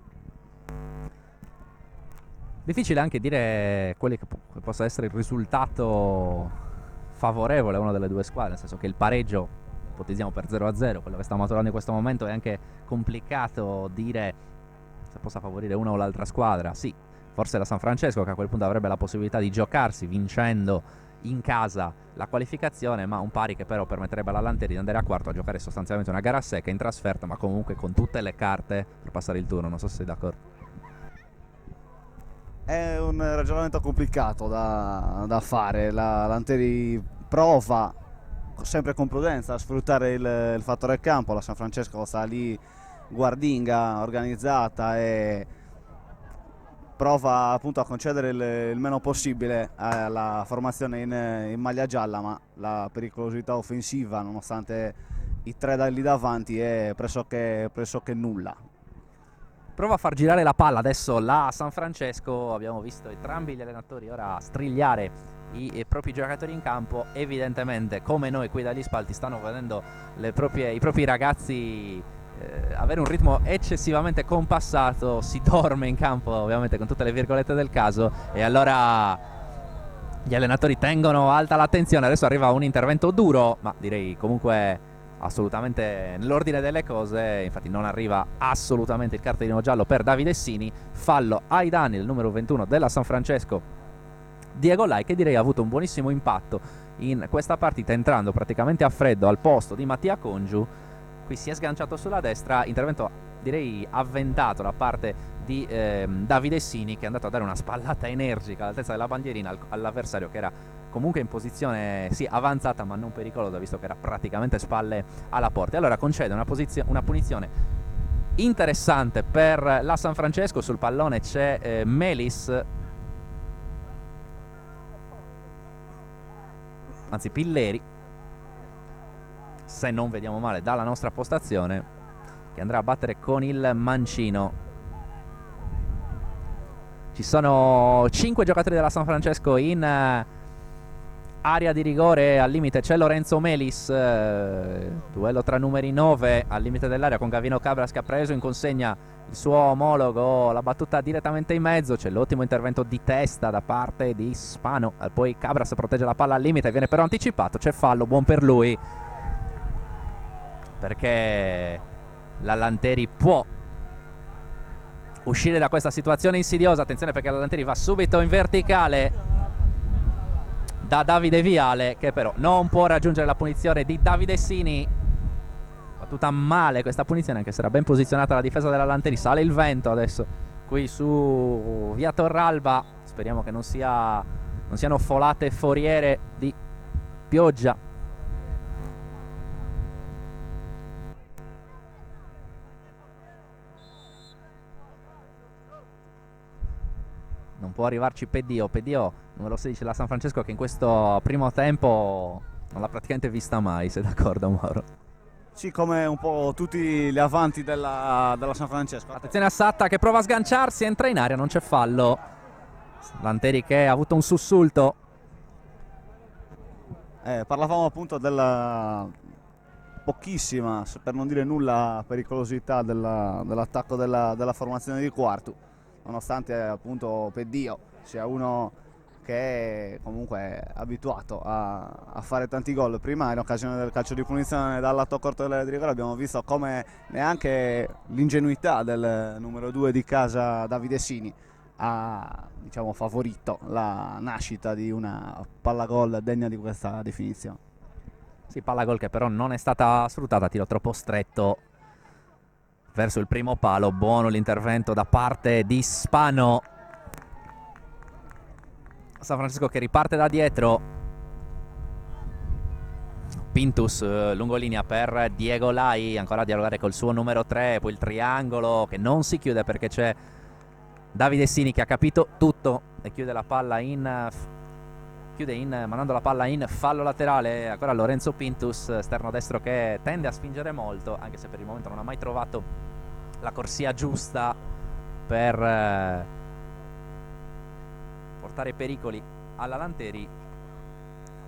Difficile anche dire quelli che possa essere il risultato favorevole a una delle 2 squadre, nel senso che il pareggio ipotizziamo per 0-0, quello che sta maturando in questo momento. È anche complicato dire se possa favorire una o l'altra squadra. Sì, forse la San Francesco, che a quel punto avrebbe la possibilità di giocarsi vincendo in casa la qualificazione, ma un pari che però permetterebbe alla Lanteri di andare a quarto, a giocare sostanzialmente una gara secca in trasferta, ma comunque con tutte le carte per passare il turno. Non so se sei d'accordo. È un ragionamento complicato da fare. La Lanteri prova sempre con prudenza a sfruttare il fattore campo. La San Francesco sta lì guardinga, organizzata, e prova appunto a concedere il meno possibile alla formazione in maglia gialla, ma la pericolosità offensiva, nonostante i 3 lì davanti, è pressoché nulla. Prova a far girare la palla adesso la San Francesco. Abbiamo visto entrambi gli allenatori ora strigliare i propri giocatori in campo. Evidentemente, come noi qui dagli spalti, stanno vedendo i propri ragazzi avere un ritmo eccessivamente compassato. Si dorme in campo, ovviamente, con tutte le virgolette del caso, e allora gli allenatori tengono alta l'attenzione. Adesso arriva un intervento duro, ma direi comunque assolutamente nell'ordine delle cose, infatti non arriva assolutamente il cartellino giallo per Davide Sini, fallo ai danni del numero 21 della San Francesco, Diego Lai, che direi ha avuto un buonissimo impatto in questa partita, entrando praticamente a freddo al posto di Mattia Congiu. Qui si è sganciato sulla destra, intervento direi avventato da parte di Davide Sini, che è andato a dare una spallata energica all'altezza della bandierina all'avversario, che era comunque in posizione sì avanzata ma non pericolosa, visto che era praticamente spalle alla porta. E allora concede una punizione interessante per la San Francesco. Sul pallone c'è Melis, anzi Pilleri, se non vediamo male dalla nostra postazione, che andrà a battere con il mancino. Ci sono 5 giocatori della San Francesco in area di rigore. Al limite c'è Lorenzo Melis, duello tra numeri 9 al limite dell'area con Gavino Cabras, che ha preso in consegna il suo omologo, la battuta direttamente in mezzo. C'è l'ottimo intervento di testa da parte di Spano, poi Cabras protegge la palla al limite, viene però anticipato, c'è fallo, buon per lui, perché la Lanteri può uscire da questa situazione insidiosa. Attenzione, perché la Lanteri va subito in verticale da Davide Viale, che però non può raggiungere la punizione di Davide Sini. Battuta male questa punizione, anche se era ben posizionata la difesa della Lanteri. Sale il vento adesso qui su via Torralba, speriamo che non siano folate foriere di pioggia. Non può arrivarci Peddio, numero 16 della San Francesco, che in questo primo tempo non l'ha praticamente vista mai, sei d'accordo Mauro? Sì, come un po' tutti gli avanti della San Francesco. Attenzione a Satta, che prova a sganciarsi, entra in area, non c'è fallo. Lanteri che ha avuto un sussulto. Parlavamo appunto della pochissima, per non dire nulla, pericolosità dell'attacco della formazione di Quartu, nonostante appunto Peddio sia uno che è comunque abituato a fare tanti gol. Prima in occasione del calcio di punizione dal lato corto dell'area di rigore abbiamo visto come neanche l'ingenuità del numero 2 di casa Davide Sini ha, diciamo, favorito la nascita di una palla gol degna di questa definizione. Sì, palla gol che però non è stata sfruttata, tiro troppo stretto verso il primo palo. Buono l'intervento da parte di Spano. San Francesco che riparte da dietro. Pintus, lungolinea per Diego Lai, ancora a dialogare col suo numero 3, poi il triangolo che non si chiude perché c'è Davide Sini che ha capito tutto e chiude la palla mandando la palla in fallo laterale. Ancora Lorenzo Pintus, esterno destro, che tende a spingere molto, anche se per il momento non ha mai trovato la corsia giusta per portare pericoli alla Lanteri.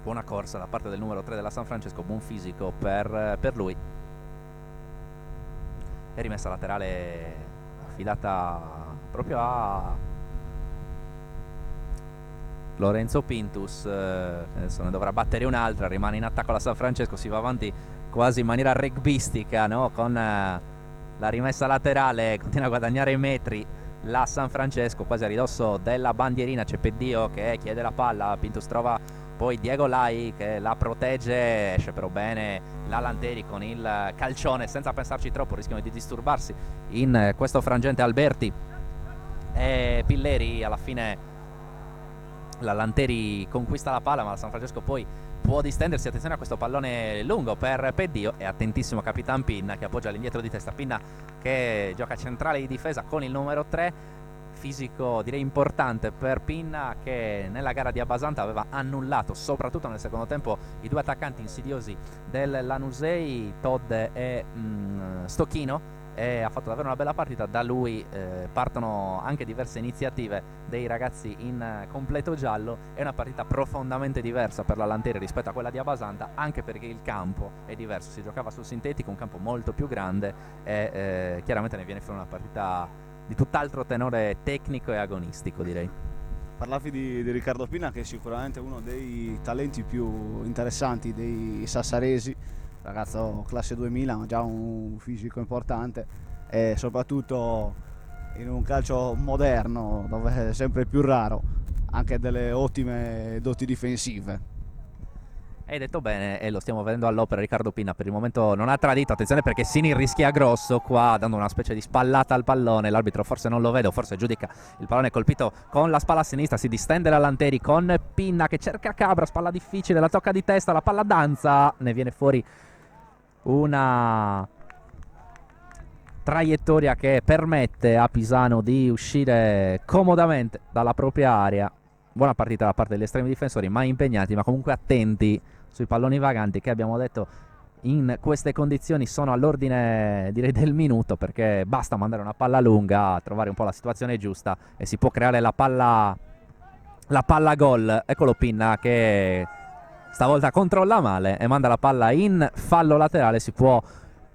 Buona corsa da parte del numero 3 della San Francesco, buon fisico per lui. E rimessa laterale affidata proprio a Lorenzo Pintus, adesso ne dovrà battere un'altra, rimane in attacco la San Francesco, si va avanti quasi in maniera rugbistica, no? Con la rimessa laterale, continua a guadagnare i metri la San Francesco, quasi a ridosso della bandierina. C'è Peddio che chiede la palla, Pintus trova poi Diego Lai che la protegge, esce però bene la Lanteri con il calcione senza pensarci troppo, rischiano di disturbarsi in questo frangente Alberti e Pilleri. Alla fine la Lanteri conquista la palla, ma la San Francesco poi può distendersi. Attenzione a questo pallone lungo per Peddio e attentissimo Capitan Pinna che appoggia all'indietro di testa. Pinna che gioca centrale di difesa con il numero 3, fisico direi importante per Pinna, che nella gara di Abbasanta aveva annullato soprattutto nel secondo tempo i due attaccanti insidiosi del Lanusei, Todd e Stocchino, e ha fatto davvero una bella partita. Da lui partono anche diverse iniziative dei ragazzi in completo giallo. È una partita profondamente diversa per la Lanteri rispetto a quella di Abbasanta, anche perché il campo è diverso, si giocava sul sintetico, un campo molto più grande e chiaramente ne viene fuori una partita di tutt'altro tenore tecnico e agonistico, direi. Parlavi di Riccardo Pinna, che è sicuramente uno dei talenti più interessanti dei sassaresi, ragazzo classe 2000, ma già un fisico importante e soprattutto in un calcio moderno dove è sempre più raro anche delle ottime doti difensive. Hai detto bene e lo stiamo vedendo all'opera. Riccardo Pinna per il momento non ha tradito, attenzione perché Sini rischia grosso qua dando una specie di spallata al pallone, l'arbitro forse non lo vede o forse giudica il pallone colpito con la spalla a sinistra, si distende la Lanteri con Pinna che cerca Cabra, spalla difficile, la tocca di testa, la palla danza, ne viene fuori una traiettoria che permette a Pisano di uscire comodamente dalla propria area. Buona partita da parte degli estremi difensori, mai impegnati ma comunque attenti sui palloni vaganti che abbiamo detto in queste condizioni sono all'ordine, direi, del minuto, perché basta mandare una palla lunga, trovare un po' la situazione giusta e si può creare la palla gol. Eccolo Pinna che stavolta controlla male e manda la palla in fallo laterale. Si può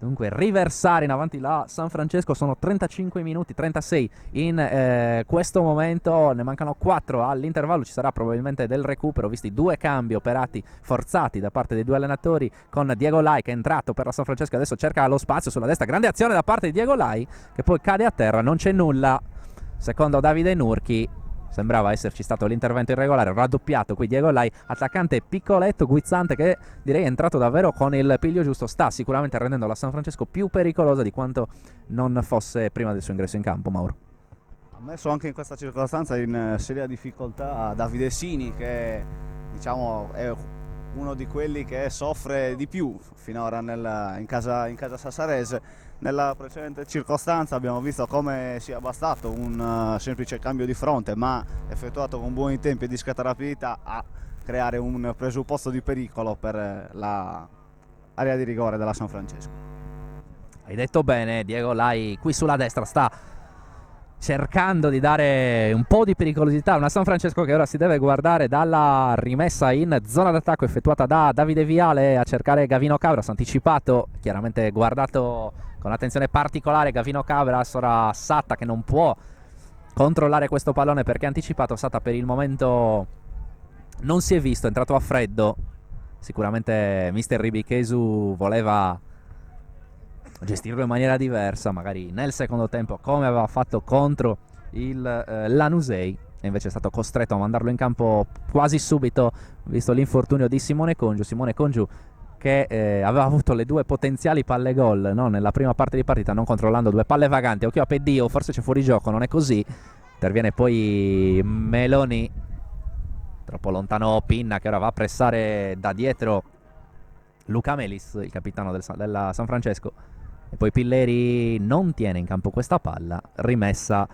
dunque riversare in avanti la San Francesco. Sono 35 minuti, 36 in questo momento, ne mancano 4 all'intervallo, ci sarà probabilmente del recupero visti 2 cambi operati forzati da parte dei 2 allenatori, con Diego Lai che è entrato per la San Francesco, adesso cerca lo spazio sulla destra, grande azione da parte di Diego Lai che poi cade a terra, non c'è nulla secondo Davide Nurchi. Sembrava esserci stato l'intervento irregolare, raddoppiato qui Diego Lai, attaccante piccoletto, guizzante, che direi è entrato davvero con il piglio giusto, sta sicuramente rendendo la San Francesco più pericolosa di quanto non fosse prima del suo ingresso in campo, Mauro. Ha messo anche in questa circostanza in seria difficoltà Davide Sini, che diciamo è uno di quelli che soffre di più finora in casa sassarese. Nella precedente circostanza abbiamo visto come sia bastato un semplice cambio di fronte, ma effettuato con buoni tempi e discreta rapidità, a creare un presupposto di pericolo per l'area di rigore della San Francesco. Hai detto bene, Diego Lai qui sulla destra sta cercando di dare un po' di pericolosità a una San Francesco che ora si deve guardare dalla rimessa in zona d'attacco effettuata da Davide Viale a cercare Gavino Cabras, anticipato, chiaramente guardato con attenzione particolare Gavino Cabras. Ora Satta che non può controllare questo pallone perché è anticipato. Satta per il momento non si è visto, è entrato a freddo, sicuramente mister Ribichesu voleva gestirlo in maniera diversa, magari nel secondo tempo come aveva fatto contro il Lanusei, e invece è stato costretto a mandarlo in campo quasi subito visto l'infortunio di Simone Congiu che aveva avuto le 2 potenziali palle gol, no? Nella prima parte di partita, non controllando 2 palle vaganti. Occhio a Peddio, forse c'è fuori gioco, non è così, interviene poi Meloni, troppo lontano Pinna che ora va a pressare da dietro Luca Melis, il capitano della San Francesco, e poi Pilleri non tiene in campo questa palla, rimessa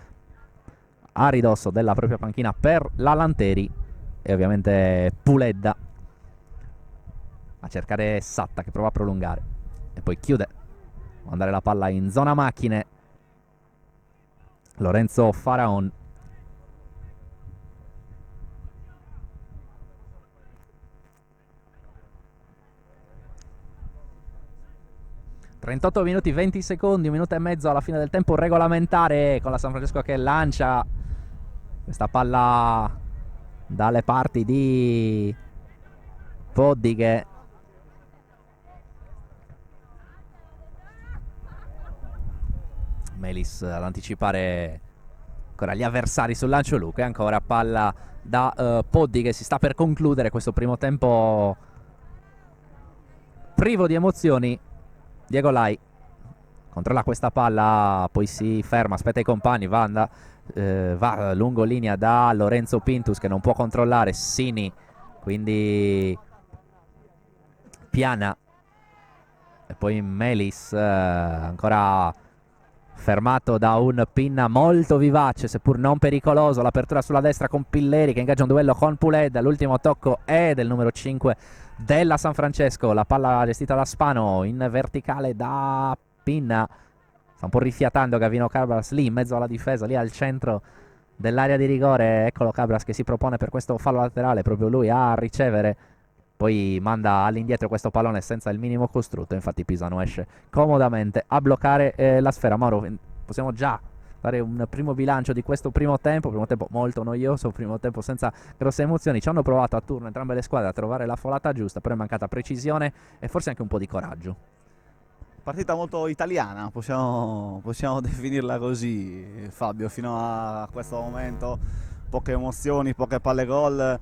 a ridosso della propria panchina per la Lanteri, e ovviamente Puledda a cercare Satta che prova a prolungare e poi chiude, mandare la palla in zona macchine Lorenzo Faraon. ...38 minuti 20 secondi, 1 minuto e mezzo alla fine del tempo regolamentare, con la San Francesco che lancia questa palla dalle parti di Poddighe. Melis ad anticipare ancora gli avversari sul lancio Luca, e ancora palla da Poddighe. Si sta per concludere questo primo tempo privo di emozioni. Diego Lai controlla questa palla, poi si ferma, aspetta i compagni, va lungo linea da Lorenzo Pintus che non può controllare Sini, quindi piana, e poi Melis ancora fermato da un Pinna molto vivace seppur non pericoloso. L'apertura sulla destra con Pilleri che ingaggia un duello con Puled, l'ultimo tocco è del numero 5 della San Francesco, la palla gestita da Spano in verticale da Pinna, sta un po' rifiatando Gavino Cabras lì in mezzo alla difesa, lì al centro dell'area di rigore. Eccolo Cabras che si propone per questo fallo laterale, proprio lui a ricevere, poi manda all'indietro questo pallone senza il minimo costrutto, infatti Pisano esce comodamente a bloccare la sfera. Mauro, possiamo già fare un primo bilancio di questo primo tempo molto noioso, primo tempo senza grosse emozioni. Ci hanno provato a turno entrambe le squadre a trovare la folata giusta, però è mancata precisione e forse anche un po' di coraggio. Partita molto italiana, possiamo definirla così, Fabio, fino a questo momento. Poche emozioni, poche palle gol.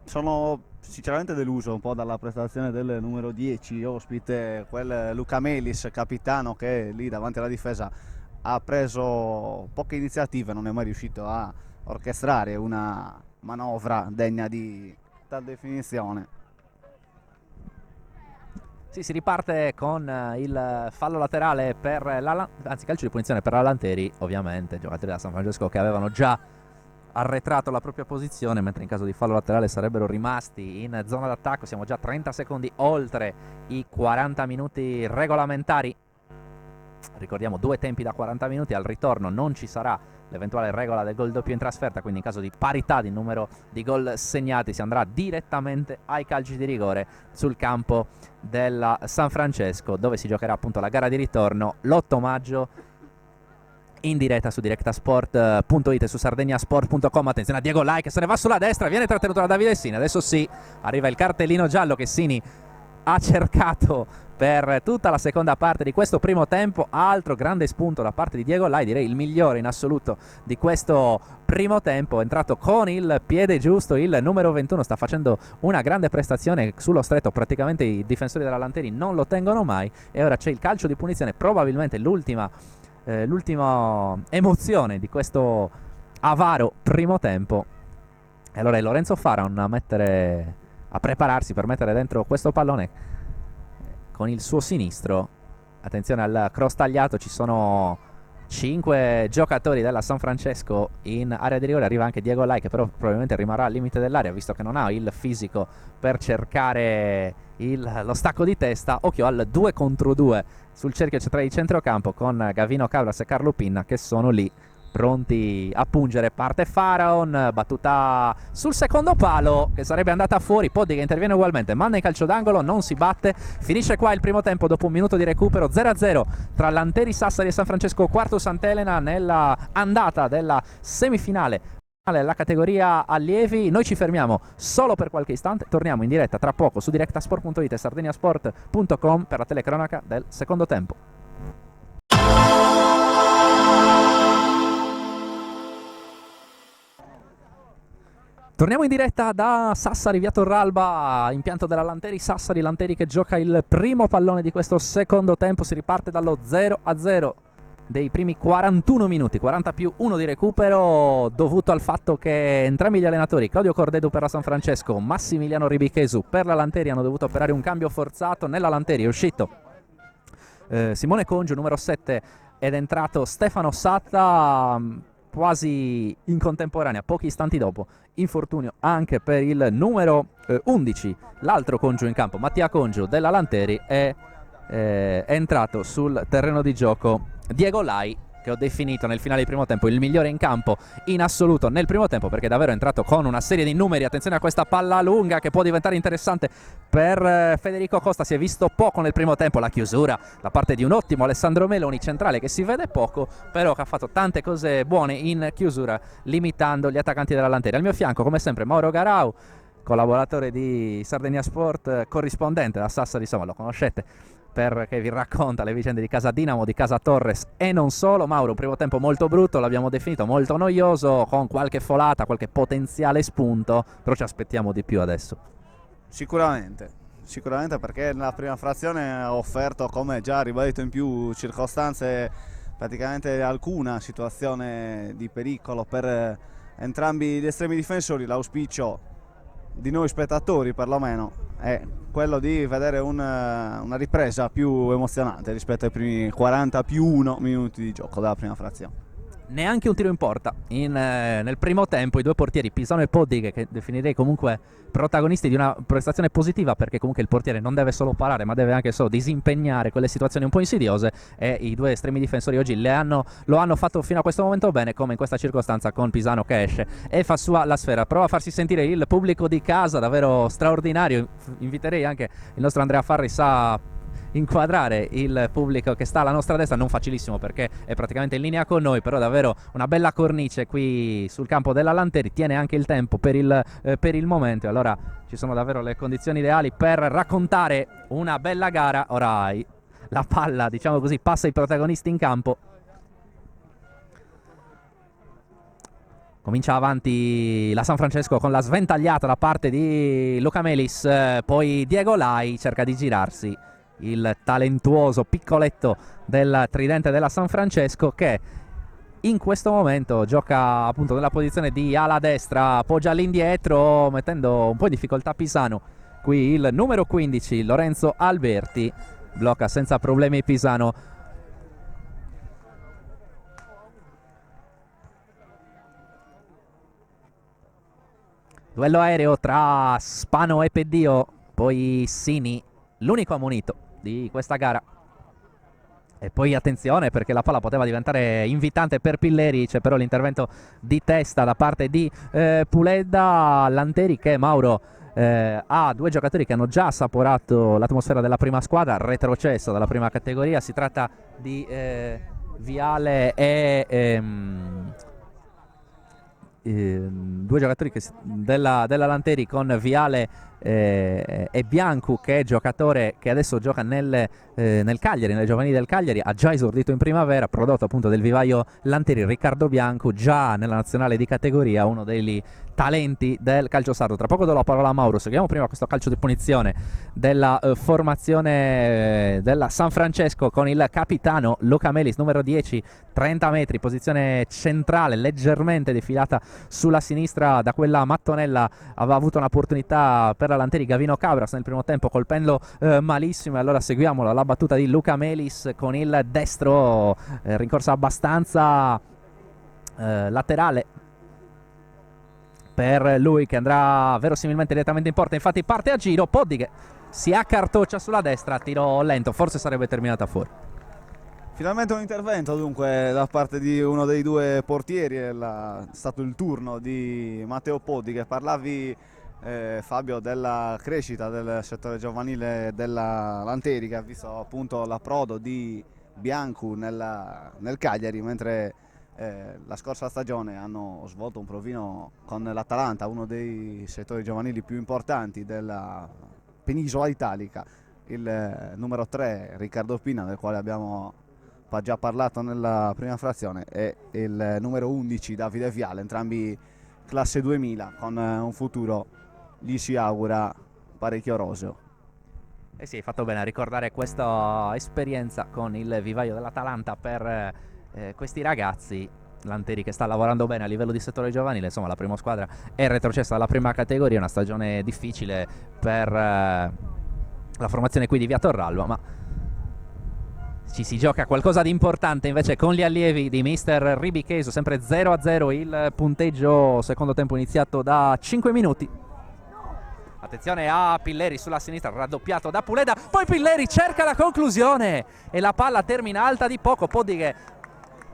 Sono sinceramente deluso un po' dalla prestazione del numero 10 ospite, quel Luca Melis, capitano, che lì davanti alla difesa ha preso poche iniziative, non è mai riuscito a orchestrare una manovra degna di tal definizione. Sì, si riparte con il fallo laterale per anzi calcio di punizione per la Lanteri, ovviamente, giocatori da San Francesco che avevano già arretrato la propria posizione, mentre in caso di fallo laterale sarebbero rimasti in zona d'attacco. Siamo già 30 secondi oltre i 40 minuti regolamentari. Ricordiamo 2 tempi da 40 minuti, al ritorno non ci sarà l'eventuale regola del gol doppio in trasferta, quindi in caso di parità di numero di gol segnati si andrà direttamente ai calci di rigore sul campo della San Francesco, dove si giocherà appunto la gara di ritorno l'8 maggio in diretta su directasport.it e su sardegnasport.com. Attenzione a Diego Lai che se ne va sulla destra, viene trattenuto da Davide Sini. Adesso sì, arriva il cartellino giallo che Sini ha cercato per tutta la seconda parte di questo primo tempo. Altro grande spunto da parte di Diego Lai, direi il migliore in assoluto di questo primo tempo, è entrato con il piede giusto. Il numero 21 sta facendo una grande prestazione sullo stretto, praticamente i difensori della Lanteri non lo tengono mai, e ora c'è il calcio di punizione, probabilmente l'ultima emozione di questo avaro primo tempo. E allora è Lorenzo Faraon a prepararsi per mettere dentro questo pallone con il suo sinistro. Attenzione al cross tagliato, ci sono 5 giocatori della San Francesco in area di rigore. Arriva anche Diego Lai, che però probabilmente rimarrà al limite dell'area visto che non ha il fisico per cercare lo stacco di testa. Occhio al 2 contro 2 sul cerchio centrale di centrocampo con Gavino Cabras e Carlo Pinna che sono lì pronti a pungere. Parte Faraon, battuta sul secondo palo che sarebbe andata fuori. Poddi che interviene ugualmente, manda in calcio d'angolo, non si batte. Finisce qua il primo tempo dopo un minuto di recupero, 0-0 tra Lanteri, Sassari e San Francesco Quarto Sant'Elena nella andata della semifinale della categoria allievi. Noi ci fermiamo solo per qualche istante, torniamo in diretta tra poco su directasport.it e sardegnasport.com per la telecronaca del secondo tempo. Torniamo in diretta da Sassari, via Torralba, impianto della Lanteri. Sassari, Lanteri che gioca il primo pallone di questo secondo tempo. Si riparte dallo 0-0 dei primi 41 minuti, 40 più 1 di recupero, dovuto al fatto che entrambi gli allenatori, Claudio Cordedu per la San Francesco, Massimiliano Ribichesu per la Lanteri, hanno dovuto operare un cambio forzato. Nella Lanteri è uscito Simone Congiu, numero 7, ed è entrato Stefano Satta quasi in contemporanea, pochi istanti dopo. Infortunio anche per il numero 11, l'altro Congiu in campo, Mattia Congiu della Lanteri. È entrato sul terreno di gioco Diego Lai, che ho definito nel finale di primo tempo il migliore in campo in assoluto nel primo tempo, perché davvero è entrato con una serie di numeri. Attenzione a questa palla lunga che può diventare interessante per Federico Costa. Si è visto poco nel primo tempo, la chiusura da parte di un ottimo Alessandro Meloni, centrale che si vede poco, però che ha fatto tante cose buone in chiusura limitando gli attaccanti della Lanteri. Al mio fianco come sempre Mauro Garau, collaboratore di Sardegna Sport, corrispondente da Sassari, insomma lo conoscete perché vi racconta le vicende di Casa Dinamo, di Casa Torres e non solo. Mauro, un primo tempo molto brutto, l'abbiamo definito molto noioso, con qualche folata, qualche potenziale spunto, però ci aspettiamo di più adesso. Sicuramente perché nella prima frazione ha offerto, come già ribadito in più circostanze, praticamente alcuna situazione di pericolo per entrambi gli estremi difensori. L'auspicio di noi spettatori perlomeno è quello di vedere una ripresa più emozionante rispetto ai primi 40 più 1 minuti di gioco della prima frazione. Neanche un tiro in porta nel primo tempo. I due portieri Pisano e Poddig, che definirei comunque protagonisti di una prestazione positiva, perché comunque il portiere non deve solo parare ma deve anche solo disimpegnare quelle situazioni un po' insidiose, e i due estremi difensori oggi lo hanno fatto fino a questo momento bene, come in questa circostanza con Pisano che esce e fa sua la sfera. Prova a farsi sentire il pubblico di casa, davvero straordinario. Inviterei anche il nostro Andrea Farris a inquadrare il pubblico che sta alla nostra destra, non facilissimo perché è praticamente in linea con noi, però davvero una bella cornice qui sul campo della Lanteri, tiene anche il tempo per il momento, allora ci sono davvero le condizioni ideali per raccontare una bella gara. Ora la palla, diciamo così, passa ai protagonisti in campo. Comincia avanti la San Francesco con la sventagliata da parte di Luca Melis, poi Diego Lai cerca di girarsi, il talentuoso piccoletto del tridente della San Francesco che in questo momento gioca appunto nella posizione di ala destra, appoggia all'indietro mettendo un po' in difficoltà Pisano. Qui il numero 15 Lorenzo Alberti blocca senza problemi Pisano. Duello aereo tra Spano e Peddio, poi Sini, l'unico ammonito di questa gara. E poi attenzione perché la palla poteva diventare invitante per Pilleri, c'è però l'intervento di testa da parte di Puleda. Lanteri che, Mauro, ha due giocatori che hanno già assaporato l'atmosfera della prima squadra, retrocesso dalla prima categoria. Si tratta di Viale e due giocatori della Lanteri, con Viale e Biancu, che è giocatore che adesso gioca nel Cagliari, nelle giovanili del Cagliari, ha già esordito in primavera, prodotto appunto del vivaio Lanteri. Riccardo Biancu già nella nazionale di categoria, uno dei talenti del calcio sardo. Tra poco do la parola a Mauro. Seguiamo prima questo calcio di punizione della formazione della San Francesco con il capitano Luca Melis, numero 10, 30 metri, posizione centrale, leggermente defilata sulla sinistra da quella mattonella. Aveva avuto un'opportunità per la Lanteri Gavino Cabras nel primo tempo, colpendo malissimo, e allora seguiamola, la battuta di Luca Melis con il destro, rincorsa abbastanza laterale per lui, che andrà verosimilmente direttamente in porta. Infatti parte a giro, Poddighe si accartoccia sulla destra, tiro lento, forse sarebbe terminata fuori. Finalmente un intervento dunque da parte di uno dei due portieri, è stato il turno di Matteo Poddighe. Parlavi Fabio della crescita del settore giovanile della Lanteri, che ha visto appunto l'approdo di Biancu nel Cagliari, mentre la scorsa stagione hanno svolto un provino con l'Atalanta, uno dei settori giovanili più importanti della penisola italica. Il numero 3 Riccardo Pina, del quale abbiamo già parlato nella prima frazione, e il numero 11 Davide Viale, entrambi classe 2000, con un futuro gli si augura parecchio roseo. Eh sì, hai fatto bene a ricordare questa esperienza con il vivaio dell'Atalanta per questi ragazzi. Lanteri che sta lavorando bene a livello di settore giovanile, insomma la prima squadra è retrocessa dalla prima categoria, una stagione difficile per la formazione qui di Via Torralba, ma ci si gioca qualcosa di importante invece con gli allievi di mister Ribicheso, sempre 0-0 il punteggio, secondo tempo iniziato da 5 minuti. Attenzione a Pilleri sulla sinistra, raddoppiato da Puleda, poi Pilleri cerca la conclusione e la palla termina alta di poco. Poddighe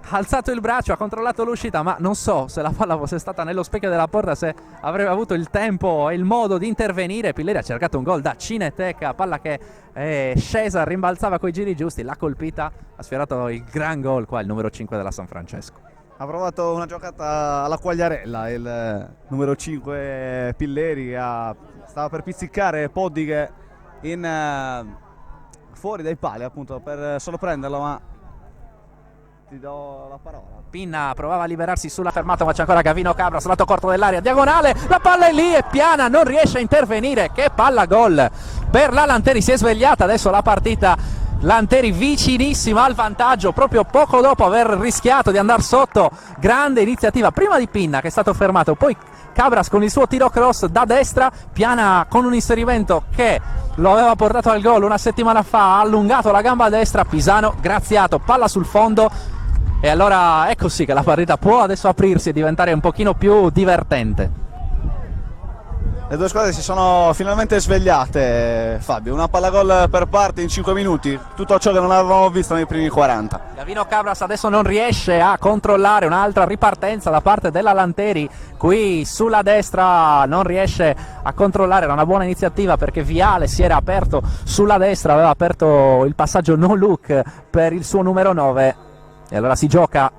ha alzato il braccio, ha controllato l'uscita, ma non so se la palla fosse stata nello specchio della porta, se avrebbe avuto il tempo e il modo di intervenire. Pilleri ha cercato un gol da Cineteca, palla che è scesa, rimbalzava coi giri giusti, l'ha colpita, ha sfiorato il gran gol qua il numero 5 della San Francesco. Ha provato una giocata alla Quagliarella il numero 5 Pilleri, stava per pizzicare Poddighe fuori dai pali appunto per sorprenderlo, ma ti do la parola. Pinna provava a liberarsi sulla fermata, ma c'è ancora Gavino Cabras, lato corto dell'area, diagonale, la palla è lì e Piana non riesce a intervenire. Che palla gol per la Lanteri, si è svegliata adesso la partita. Lanteri vicinissima al vantaggio proprio poco dopo aver rischiato di andare sotto. Grande iniziativa prima di Pinna, che è stato fermato, poi Cabras con il suo tiro cross da destra, Piana con un inserimento che lo aveva portato al gol una settimana fa, ha allungato la gamba destra, Pisano graziato, palla sul fondo, e allora ecco sì che la partita può adesso aprirsi e diventare un pochino più divertente. Le due squadre si sono finalmente svegliate, Fabio. Una palla gol per parte in 5 minuti, tutto ciò che non avevamo visto nei primi 40. Gavino Cabras adesso non riesce a controllare, un'altra ripartenza da parte della Lanteri. Qui sulla destra non riesce a controllare, era una buona iniziativa perché Viale si era aperto sulla destra, aveva aperto il passaggio no look per il suo numero 9 e allora si gioca,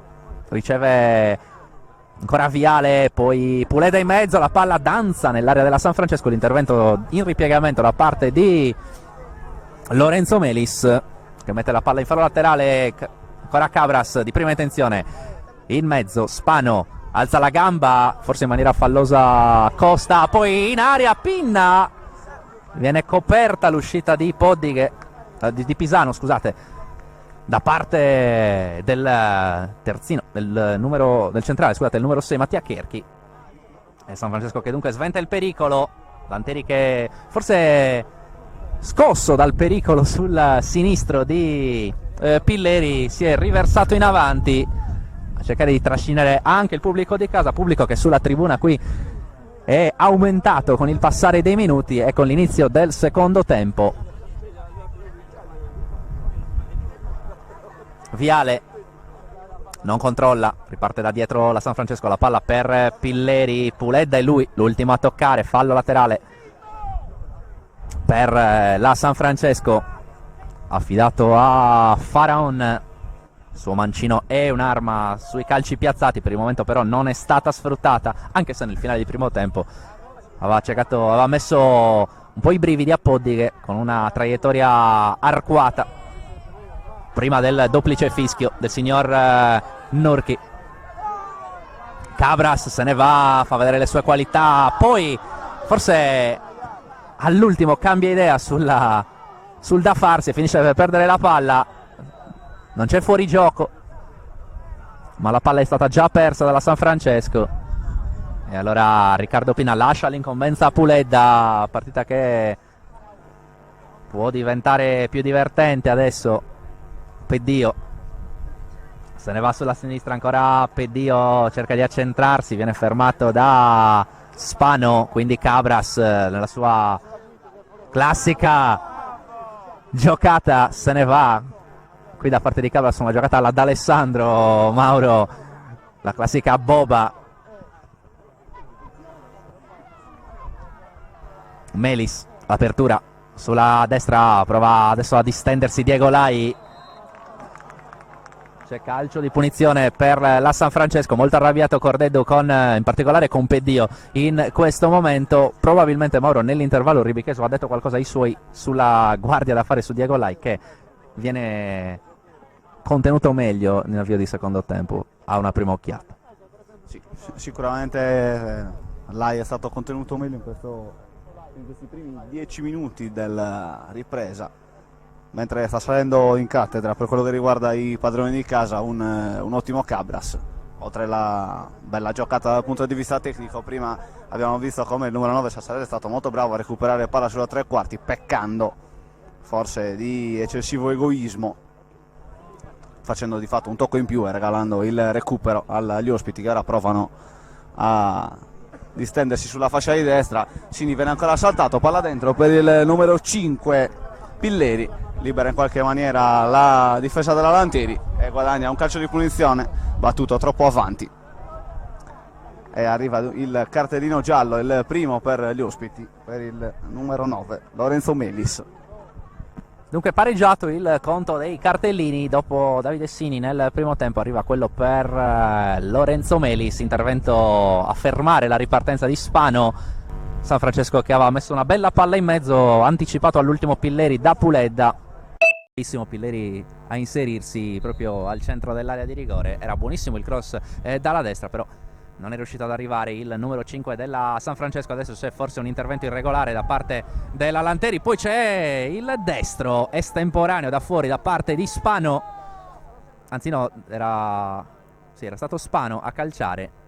riceve ancora Viale, poi Puleda in mezzo, la palla danza nell'area della San Francesco, l'intervento in ripiegamento da parte di Lorenzo Melis che mette la palla in fallo laterale, ancora Cabras di prima intenzione, in mezzo Spano alza la gamba, forse in maniera fallosa Costa, poi in aria Pinna, viene coperta l'uscita di Poddighe, di Pisano, scusate, da parte del terzino, del centrale, scusate, il numero 6 Mattia Cherchi. E San Francesco che dunque sventa il pericolo, Lanteri che forse scosso dal pericolo sul sinistro di Pilleri si è riversato in avanti a cercare di trascinare anche il pubblico di casa, pubblico che sulla tribuna qui è aumentato con il passare dei minuti e con l'inizio del secondo tempo. Viale non controlla, riparte da dietro la San Francesco, la palla per Pilleri, Puledda è lui l'ultimo a toccare, fallo laterale per la San Francesco, affidato a Faraon. Il suo mancino è un'arma sui calci piazzati, per il momento però non è stata sfruttata, anche se nel finale di primo tempo aveva messo un po' i brividi a Poddighe con una traiettoria arcuata prima del duplice fischio del signor Nurchi. Cabras se ne va, fa vedere le sue qualità, poi forse all'ultimo cambia idea sul da farsi, finisce per perdere la palla, non c'è fuorigioco, ma la palla è stata già persa dalla San Francesco e allora Riccardo Pina lascia l'incombenza a Puledda, partita che può diventare più divertente adesso. Peddio se ne va sulla sinistra, ancora Peddio cerca di accentrarsi, viene fermato da Spano, quindi Cabras nella sua classica giocata se ne va. Qui da parte di Cabras una giocata alla D'Alessandro, Mauro, la classica boba. Melis, apertura sulla destra, prova adesso a distendersi Diego Lai. C'è calcio di punizione per la San Francesco, molto arrabbiato Cordeddu in particolare con Peddio in questo momento. Probabilmente Mauro nell'intervallo Ribicheso ha detto qualcosa ai suoi sulla guardia da fare su Diego Lai, che viene contenuto meglio nell'avvio di secondo tempo a una prima occhiata. Sì, sicuramente Lai è stato contenuto meglio in questi primi 10 minuti della ripresa, mentre sta salendo in cattedra per quello che riguarda i padroni di casa un ottimo Cabras. Oltre alla bella giocata dal punto di vista tecnico, prima abbiamo visto come il numero 9 Sassarelli è stato molto bravo a recuperare palla sulla tre quarti, peccando forse di eccessivo egoismo, facendo di fatto un tocco in più e regalando il recupero agli ospiti che ora provano a distendersi sulla fascia di destra. Sini viene ancora saltato, palla dentro per il numero 5 Pilleri, libera in qualche maniera la difesa della Lanteri e guadagna un calcio di punizione battuto troppo avanti e arriva il cartellino giallo, il primo per gli ospiti, per il numero 9 Lorenzo Melis. Dunque pareggiato il conto dei cartellini dopo Davide Sini nel primo tempo, arriva quello per Lorenzo Melis, intervento a fermare la ripartenza di Spano. San Francesco che aveva messo una bella palla in mezzo, anticipato all'ultimo Pilleri da Puledda. Pilleri a inserirsi proprio al centro dell'area di rigore, era buonissimo il cross dalla destra, però non è riuscito ad arrivare il numero 5 della San Francesco. Adesso c'è forse un intervento irregolare da parte della Lanteri, poi c'è il destro estemporaneo da fuori da parte di Spano, anzi no, era stato Spano a calciare.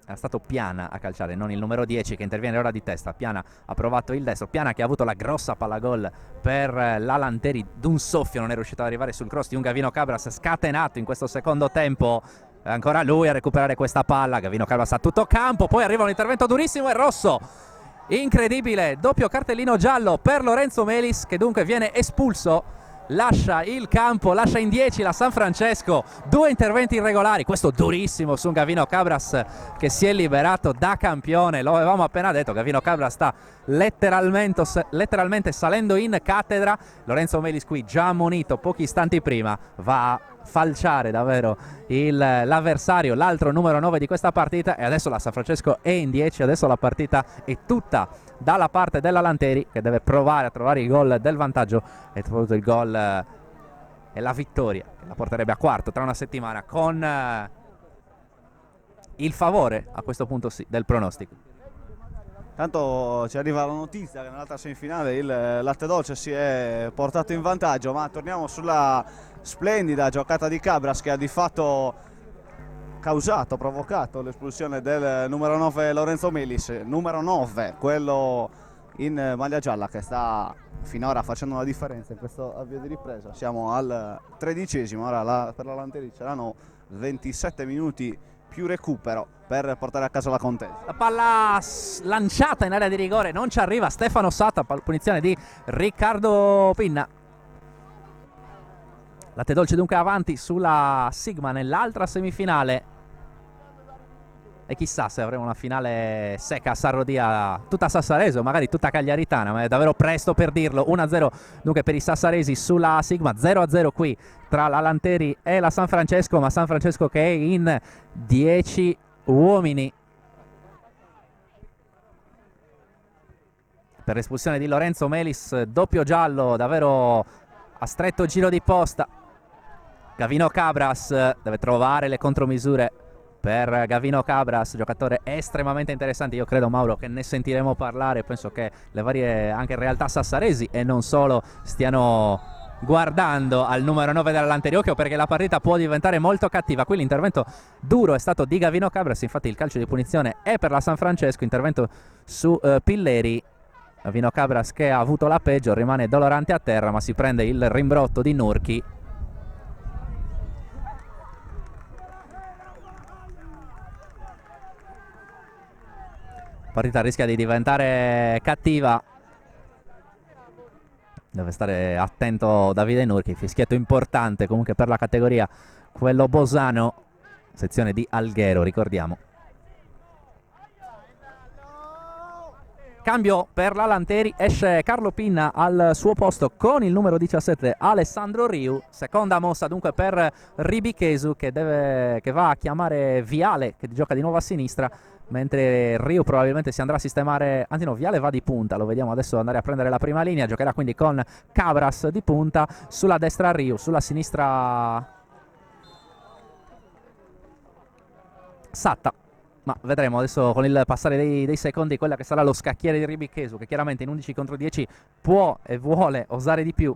Era stato Piana a calciare, non il numero 10 che interviene ora di testa. Piana ha provato il destro, Piana che ha avuto la grossa palla gol per la Lanteri d'un soffio, non è riuscito ad arrivare sul cross di un Gavino Cabras scatenato in questo secondo tempo È ancora lui a recuperare questa palla. Gavino Cabras a tutto campo, poi arriva un intervento durissimo e rosso. Incredibile, doppio cartellino giallo per Lorenzo Melis, che dunque viene espulso. Lascia il campo, lascia in 10 la San Francesco. 2 interventi irregolari, questo durissimo su Gavino Cabras, che si è liberato da campione. Lo avevamo appena detto, Gavino Cabras sta letteralmente salendo in cattedra. Lorenzo Melis qui già ammonito pochi istanti prima, va a falciare davvero l'avversario, l'altro numero 9 di questa partita, e adesso la San Francesco è in 10. Adesso la partita è tutta dalla parte della Lanteri, che deve provare a trovare il gol del vantaggio, e trovato il gol e la vittoria che la porterebbe a quarto tra una settimana, con il favore a questo punto sì del pronostico. Tanto ci arriva la notizia che nell'altra semifinale il Latte Dolce si è portato in vantaggio, ma torniamo sulla splendida giocata di Cabras, che ha di fatto provocato l'espulsione del numero 9 Lorenzo Melis. Numero 9, quello in maglia gialla, che sta finora facendo una differenza in questo avvio di ripresa. Siamo al 13°, ora per la Lanteri saranno 27 minuti più recupero per portare a casa la contesa. La palla lanciata in area di rigore non ci arriva. Stefano Satta, punizione di Riccardo Pinna. Latte Dolce dunque avanti sulla Sigma nell'altra semifinale, e chissà se avremo una finale secca a San Rodia, tutta Sassarese o magari tutta cagliaritana, ma è davvero presto per dirlo. 1-0 dunque per i sassaresi sulla Sigma, 0-0 qui tra la Lanteri e la San Francesco, ma San Francesco che è in 10 uomini. Per l'espulsione di Lorenzo Melis, doppio giallo davvero a stretto giro di posta. Gavino Cabras deve trovare le contromisure. Per Gavino Cabras, giocatore estremamente interessante. Io credo, Mauro, che ne sentiremo parlare. Penso che le varie anche realtà sassaresi e non solo stiano guardando al numero 9 della Lanteri. Occhio, perché la partita può diventare molto cattiva. Qui l'intervento duro è stato di Gavino Cabras, infatti il calcio di punizione è per la San Francesco. Intervento su Pilleri. Gavino Cabras, che ha avuto la peggio, rimane dolorante a terra, ma si prende il rimbrotto di Nurchi. La partita rischia di diventare cattiva. Deve stare attento Davide Nurchi. Fischietto importante comunque per la categoria, quello Bosano, sezione di Alghero, ricordiamo. Cambio per la Lanteri, esce Carlo Pinna al suo posto con il numero 17 Alessandro Riu. Seconda mossa dunque per Ribichesu, che va a chiamare Viale, che gioca di nuovo a sinistra, mentre Riu probabilmente si andrà a sistemare, anzi no, Viale va di punta, lo vediamo adesso andare a prendere la prima linea. Giocherà quindi con Cabras di punta, sulla destra Riu, sulla sinistra Satta. Ma vedremo adesso con il passare dei secondi quella che sarà lo scacchiere di Ribichesu, che chiaramente in 11 contro 10 può e vuole osare di più.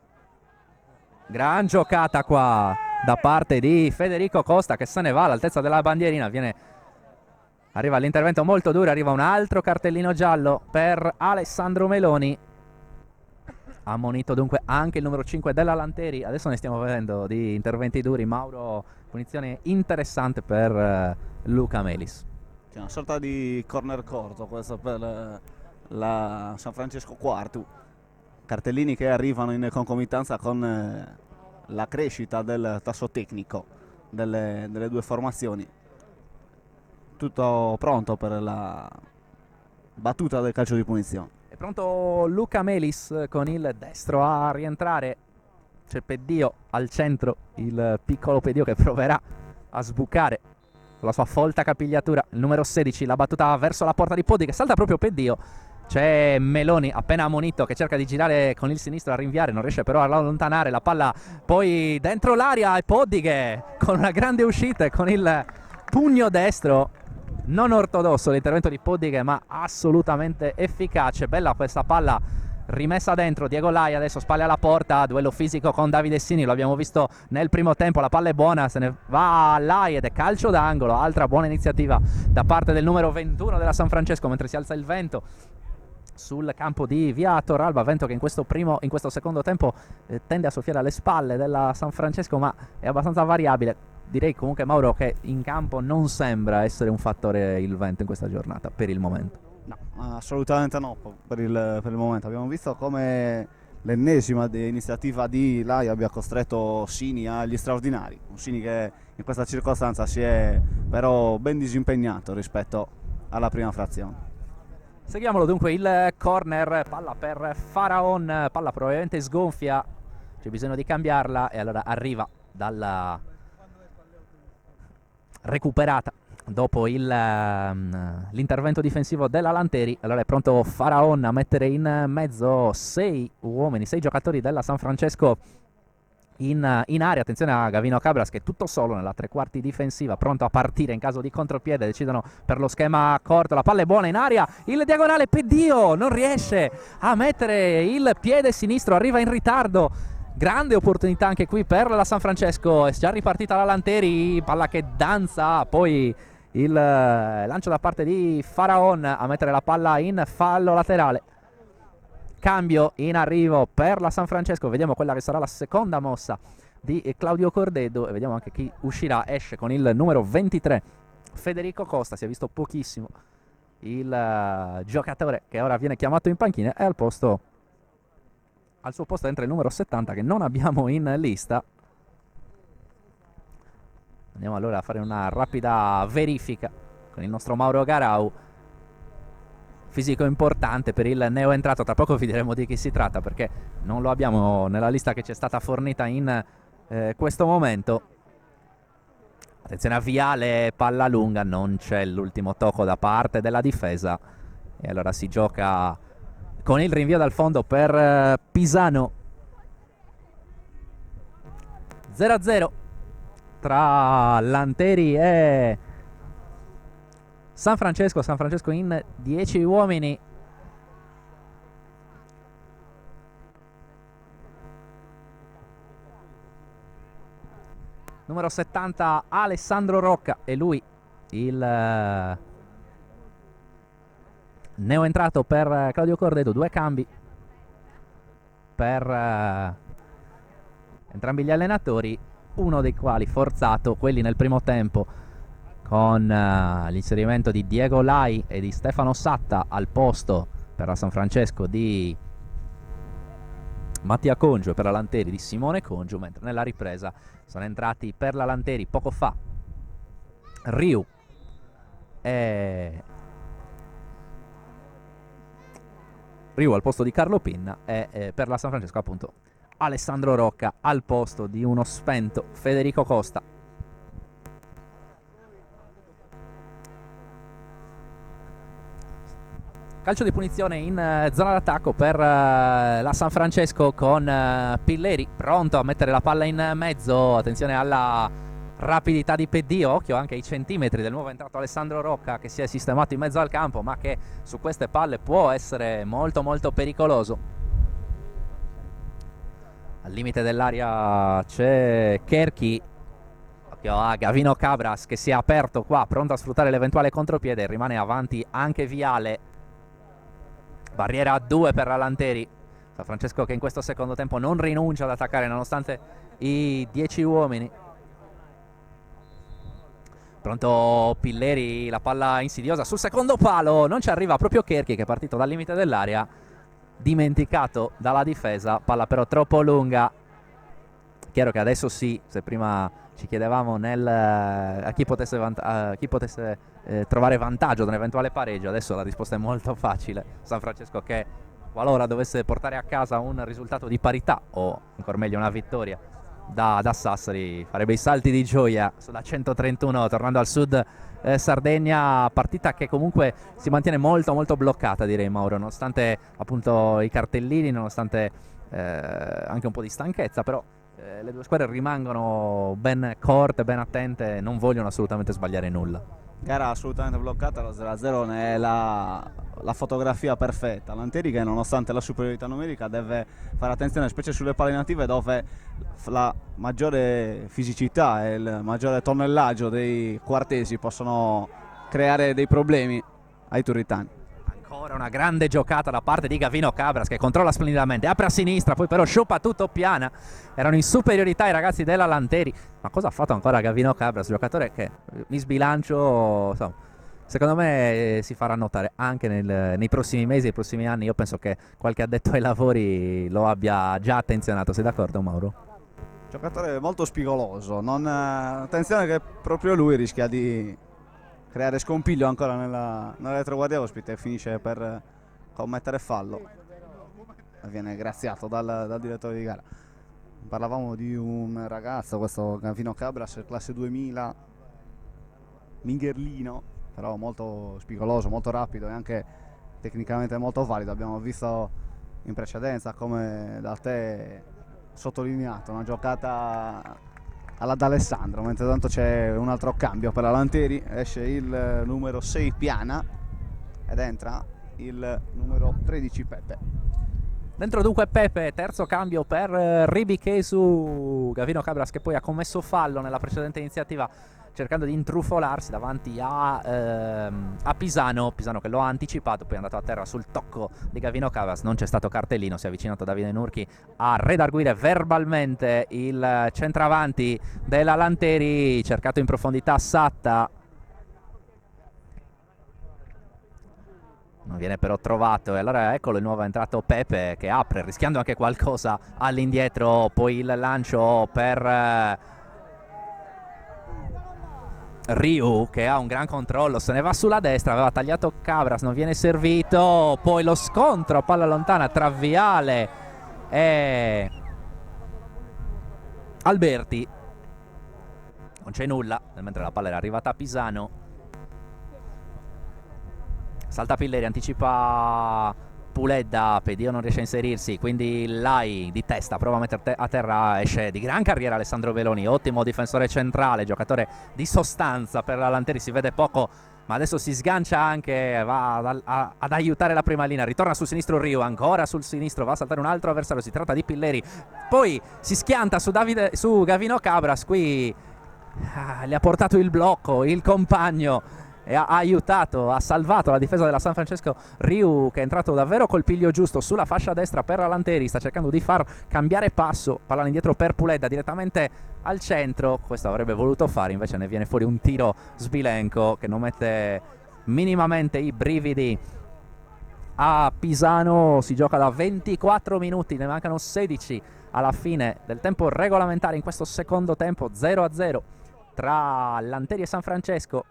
Gran giocata qua da parte di Federico Costa, che se ne va all'altezza della bandierina. Arriva l'intervento molto duro, arriva un altro cartellino giallo per Alessandro Meloni. Ammonito dunque anche il numero 5 della Lanteri. Adesso ne stiamo vedendo di interventi duri, Mauro. Punizione interessante per Luca Melis. C'è una sorta di corner corto questo per la San Francesco quarto. Cartellini che arrivano in concomitanza con la crescita del tasso tecnico delle due formazioni. Tutto pronto per la battuta del calcio di punizione. È pronto Luca Melis con il destro a rientrare. C'è Peddio al centro, il piccolo Peddio che proverà a sbucare con la sua folta capigliatura. Il numero 16, la battuta verso la porta di Poddi, che salta proprio Peddio. C'è Meloni appena ammonito che cerca di girare con il sinistro a rinviare, non riesce però a allontanare la palla poi dentro l'aria, e Poddighe con una grande uscita e con il pugno destro. Non ortodosso l'intervento di Poddighe, ma assolutamente efficace. Bella questa palla rimessa dentro. Diego Lai adesso spalle alla porta, duello fisico con Davide Sini, lo abbiamo visto nel primo tempo. La palla è buona, se ne va Lai ed è calcio d'angolo. Altra buona iniziativa da parte del numero 21 della San Francesco, mentre si alza il vento. sul campo di via Torralba, vento che in questo secondo tempo tende a soffiare alle spalle della San Francesco, ma è abbastanza variabile. Direi comunque, Mauro, che in campo non sembra essere un fattore il vento in questa giornata per il momento. No, assolutamente no, per il momento. Abbiamo visto come l'ennesima iniziativa di Lai abbia costretto Sini agli straordinari. Un Sini che in questa circostanza si è però ben disimpegnato rispetto alla prima frazione. Seguiamolo dunque, il corner, palla per Faraon, palla probabilmente sgonfia, c'è bisogno di cambiarla e allora arriva dalla recuperata dopo l'intervento difensivo della Lanteri. Allora è pronto Faraon a mettere in mezzo 6 giocatori della San Francesco in area. Attenzione a Gavino Cabras che è tutto solo nella tre quarti difensiva, pronto a partire in caso di contropiede. Decidono per lo schema corto, la palla è buona in aria, il diagonale Peddio non riesce a mettere il piede sinistro, arriva in ritardo. Grande opportunità anche qui per la San Francesco, è già ripartita la Lanteri, palla che danza, poi il lancio da parte di Faraon a mettere la palla in fallo laterale. Cambio in arrivo per la San Francesco, vediamo quella che sarà la seconda mossa di Claudio Cordeddo e vediamo anche chi uscirà. Esce con il numero 23 Federico Costa, si è visto pochissimo il giocatore che ora viene chiamato in panchina, e al suo posto entra il numero 70 che non abbiamo in lista. Andiamo allora a fare una rapida verifica con il nostro Mauro Garau. Fisico importante per il neo entrato, tra poco vi diremo di chi si tratta perché non lo abbiamo nella lista che ci è stata fornita in questo momento. Attenzione a Viale, palla lunga, non c'è l'ultimo tocco da parte della difesa e allora si gioca con il rinvio dal fondo per Pisano. 0-0 tra Lanteri e San Francesco in 10 uomini. Numero 70 Alessandro Rocca, e lui il neo entrato per Claudio Cordeddo. Due cambi per entrambi gli allenatori, uno dei quali forzato, quelli nel primo tempo, con l'inserimento di Diego Lai e di Stefano Satta al posto per la San Francesco di Mattia Congio e per la Lanteri di Simone Congio, mentre nella ripresa sono entrati per la Lanteri poco fa Riu al posto di Carlo Pinna e per la San Francesco appunto Alessandro Rocca al posto di uno spento Federico Costa. Calcio di punizione in zona d'attacco per la San Francesco con Pilleri pronto a mettere la palla in mezzo. Attenzione alla rapidità di Peddio, occhio anche ai centimetri del nuovo entrato Alessandro Rocca che si è sistemato in mezzo al campo ma che su queste palle può essere molto molto pericoloso. Al limite dell'area c'è Cherchi, occhio a Gavino Cabras che si è aperto qua pronto a sfruttare l'eventuale contropiede. Rimane avanti anche Viale, barriera a 2 per la Lanteri. San Francesco che in questo secondo tempo non rinuncia ad attaccare nonostante i 10 uomini. Pronto Pilleri, la palla insidiosa sul secondo palo, non ci arriva proprio Cherchi che è partito dal limite dell'area, dimenticato dalla difesa, palla però troppo lunga. Chiaro che adesso sì, se prima ci chiedevamo a chi potesse trovare vantaggio da un eventuale pareggio, adesso la risposta è molto facile. San Francesco che qualora dovesse portare a casa un risultato di parità o ancora meglio una vittoria da Sassari farebbe i salti di gioia sulla 131 tornando al sud Sardegna, partita che comunque si mantiene molto molto bloccata, direi, Mauro, nonostante appunto i cartellini, nonostante anche un po' di stanchezza, però le due squadre rimangono ben corte, ben attente, non vogliono assolutamente sbagliare nulla. Gara assolutamente bloccata, lo 0-0 ne è la fotografia perfetta. Lanteri che nonostante la superiorità numerica deve fare attenzione specie sulle palle native dove la maggiore fisicità e il maggiore tonnellaggio dei quartesi possono creare dei problemi ai turritani. Ancora una grande giocata da parte di Gavino Cabras, che controlla splendidamente, apre a sinistra, poi però sciupa tutto piana. Erano in superiorità i ragazzi della Lanteri. Ma cosa ha fatto ancora Gavino Cabras? Giocatore che mi sbilancio, insomma, secondo me si farà notare anche nei prossimi mesi, nei prossimi anni. Io penso che qualche addetto ai lavori lo abbia già attenzionato. Sei d'accordo, Mauro? Giocatore molto spigoloso, attenzione che proprio lui rischia di creare scompiglio ancora nella retroguardia ospite e finisce per commettere fallo. Viene graziato dal direttore di gara. Parlavamo di un ragazzo, questo Gavino Cabras, classe 2000, mingherlino, però molto spigoloso, molto rapido e anche tecnicamente molto valido. Abbiamo visto in precedenza, come da te sottolineato, una giocata alla D'Alessandro, mentre tanto c'è un altro cambio per la Lanteri. Esce il numero 6 Piana ed entra il numero 13 Pepe. Dentro dunque Pepe, terzo cambio per Ribichesu. Gavino Cabras, che poi ha commesso fallo nella precedente iniziativa, cercando di intrufolarsi davanti a Pisano. Pisano che lo ha anticipato, poi è andato a terra sul tocco di Gavino Cabras. Non c'è stato cartellino, si è avvicinato Davide Nurchi a redarguire verbalmente il centravanti della Lanteri, cercato in profondità Satta. Non viene però trovato e allora eccolo il nuovo entrato Pepe, che apre rischiando anche qualcosa all'indietro. Poi il lancio per Ryu, che ha un gran controllo, se ne va sulla destra, aveva tagliato Cabras, non viene servito. Poi lo scontro a palla lontana tra Viale e Alberti. Non c'è nulla, mentre la palla era arrivata a Pisano. Salta Pilleri, anticipa Puledda, Pedio non riesce a inserirsi, quindi Lai di testa prova a mettere a terra. Esce di gran carriera Alessandro Veloni, ottimo difensore centrale, giocatore di sostanza per la Lanteri, si vede poco ma adesso si sgancia anche, va ad aiutare la prima linea. Ritorna sul sinistro Rio, ancora sul sinistro, va a saltare un altro avversario, si tratta di Pilleri, poi si schianta su Gavino Cabras. Qui le ha portato il blocco, il compagno, e ha aiutato, ha salvato la difesa della San Francesco. Ryu, che è entrato davvero col piglio giusto sulla fascia destra per la Lanteri, sta cercando di far cambiare passo, palla indietro per Puledda direttamente al centro. Questo avrebbe voluto fare, invece ne viene fuori un tiro sbilenco che non mette minimamente i brividi a Pisano. Si gioca da 24 minuti, ne mancano 16 alla fine del tempo regolamentare in questo secondo tempo. 0-0 tra Lanteri e San Francesco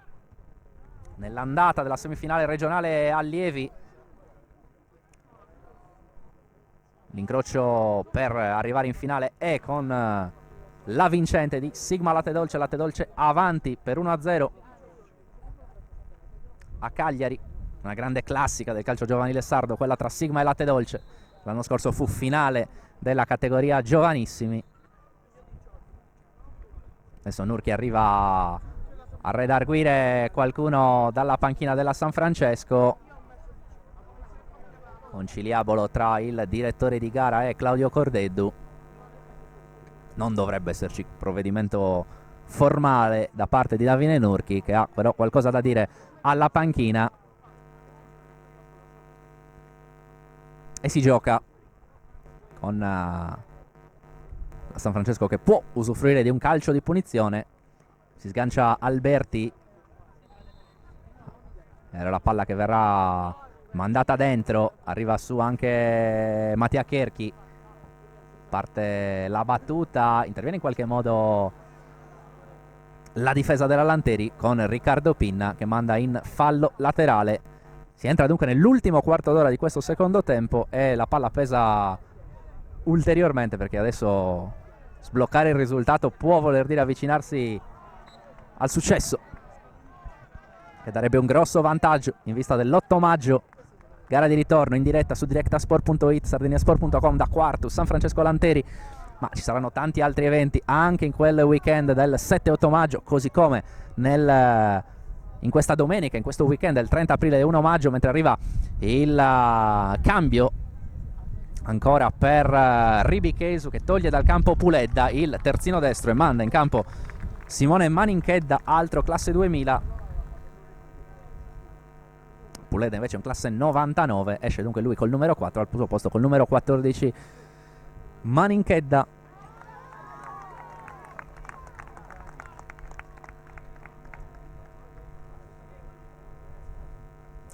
nell'andata della semifinale regionale allievi. L'incrocio per arrivare in finale è con la vincente di Sigma Latte Dolce avanti per 1-0 a Cagliari. Una grande classica del calcio giovanile sardo, quella tra Sigma e Latte Dolce. L'anno scorso fu finale della categoria giovanissimi. Adesso Nurchi arriva a redarguire qualcuno dalla panchina della San Francesco. Conciliabolo tra il direttore di gara e Claudio Cordeddu. Non dovrebbe esserci provvedimento formale da parte di Davide Nurchi, che ha però qualcosa da dire alla panchina. E si gioca con la San Francesco, che può usufruire di un calcio di punizione. Si sgancia Alberti, era la palla che verrà mandata dentro, arriva su anche Mattia Cherchi, parte la battuta, interviene in qualche modo la difesa della Lanteri con Riccardo Pinna che manda in fallo laterale. Si entra dunque nell'ultimo quarto d'ora di questo secondo tempo e la palla pesa ulteriormente, perché adesso sbloccare il risultato può voler dire avvicinarsi al successo, che darebbe un grosso vantaggio in vista dell'8 maggio, gara di ritorno in diretta su directasport.it, sardiniasport.com, da Quartus, San Francesco Lanteri. Ma ci saranno tanti altri eventi anche in quel weekend del 7-8 maggio, così come in questa domenica, in questo weekend del 30 aprile e 1 maggio, mentre arriva il cambio ancora per Ribichesu, che toglie dal campo Puledda, il terzino destro, e manda in campo Simone Maninchedda, altro classe 2000. Puleda invece è un classe 99, esce dunque lui col numero 4, al suo posto col numero 14 Maninchedda.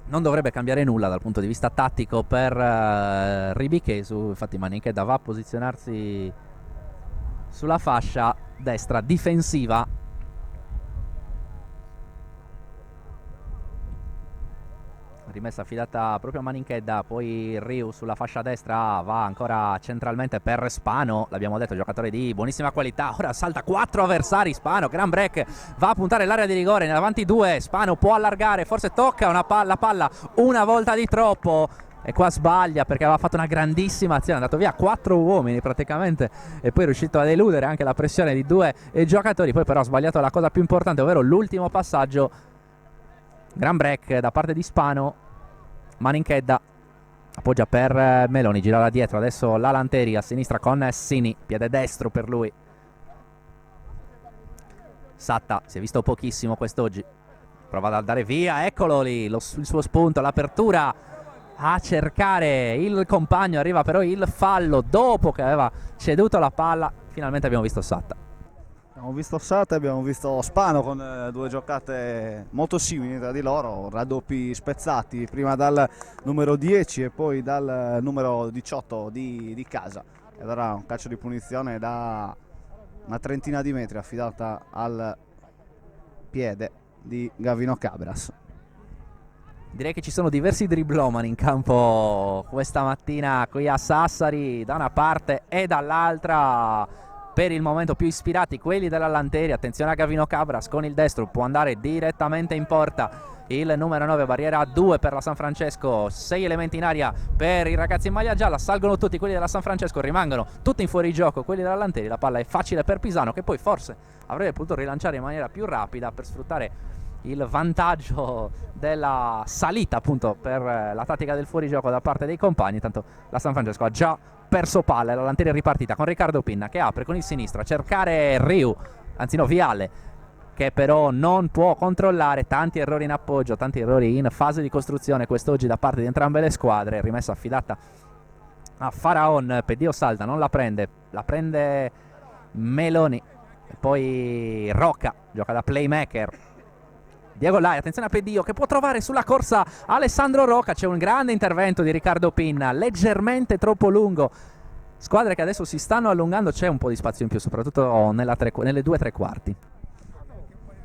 Non dovrebbe cambiare nulla dal punto di vista tattico per Ribichesu, infatti Maninchedda va a posizionarsi sulla fascia destra difensiva. Rimessa affidata proprio a Maninchedda, poi Ryu sulla fascia destra va ancora centralmente per Spano, l'abbiamo detto, giocatore di buonissima qualità, ora salta 4 avversari Spano, gran break, va a puntare l'area di rigore, nell'avanti 2, Spano può allargare, forse tocca la palla una volta di troppo, e qua sbaglia perché aveva fatto una grandissima azione, è andato via 4 uomini praticamente e poi è riuscito ad eludere anche la pressione di 2 giocatori, poi però ha sbagliato la cosa più importante, ovvero l'ultimo passaggio. Gran break da parte di Spano. Maninchedda appoggia per Meloni, gira da dietro, adesso la Lanteri a sinistra con Sini, piede destro per lui. Satta si è visto pochissimo quest'oggi, prova ad andare via, eccolo lì il suo spunto, l'apertura a cercare il compagno, arriva però il fallo dopo che aveva ceduto la palla. Finalmente abbiamo visto Satta. Abbiamo visto Sata e abbiamo visto Spano con due giocate molto simili tra di loro, raddoppi spezzati prima dal numero 10 e poi dal numero 18 di casa. E allora un calcio di punizione da una trentina di metri affidata al piede di Gavino Cabras. Direi che ci sono diversi dribbloman in campo questa mattina qui a Sassari, da una parte e dall'altra. Per il momento più ispirati quelli della Lanteri, attenzione a Gavino Cabras con il destro, può andare direttamente in porta il numero 9, barriera 2 per la San Francesco, 6 elementi in aria per i ragazzi in maglia gialla, salgono tutti quelli della San Francesco, rimangono tutti in fuorigioco quelli della Lanteri, la palla è facile per Pisano che poi forse avrebbe potuto rilanciare in maniera più rapida per sfruttare il vantaggio della salita appunto per la tattica del fuorigioco da parte dei compagni, tanto la San Francesco ha già perso palle, la Lanteri è ripartita con Riccardo Pinna che apre con il sinistro a cercare Ryu, anzi no Viale, che però non può controllare, tanti errori in appoggio, tanti errori in fase di costruzione quest'oggi da parte di entrambe le squadre, rimessa affidata a Faraon, Pedio salta, non la prende Meloni, e poi Rocca gioca da playmaker, Diego Lai, attenzione a Pedio che può trovare sulla corsa Alessandro Rocca, c'è un grande intervento di Riccardo Pinna, leggermente troppo lungo, squadre che adesso si stanno allungando, c'è un po' di spazio in più soprattutto nelle 2 tre quarti.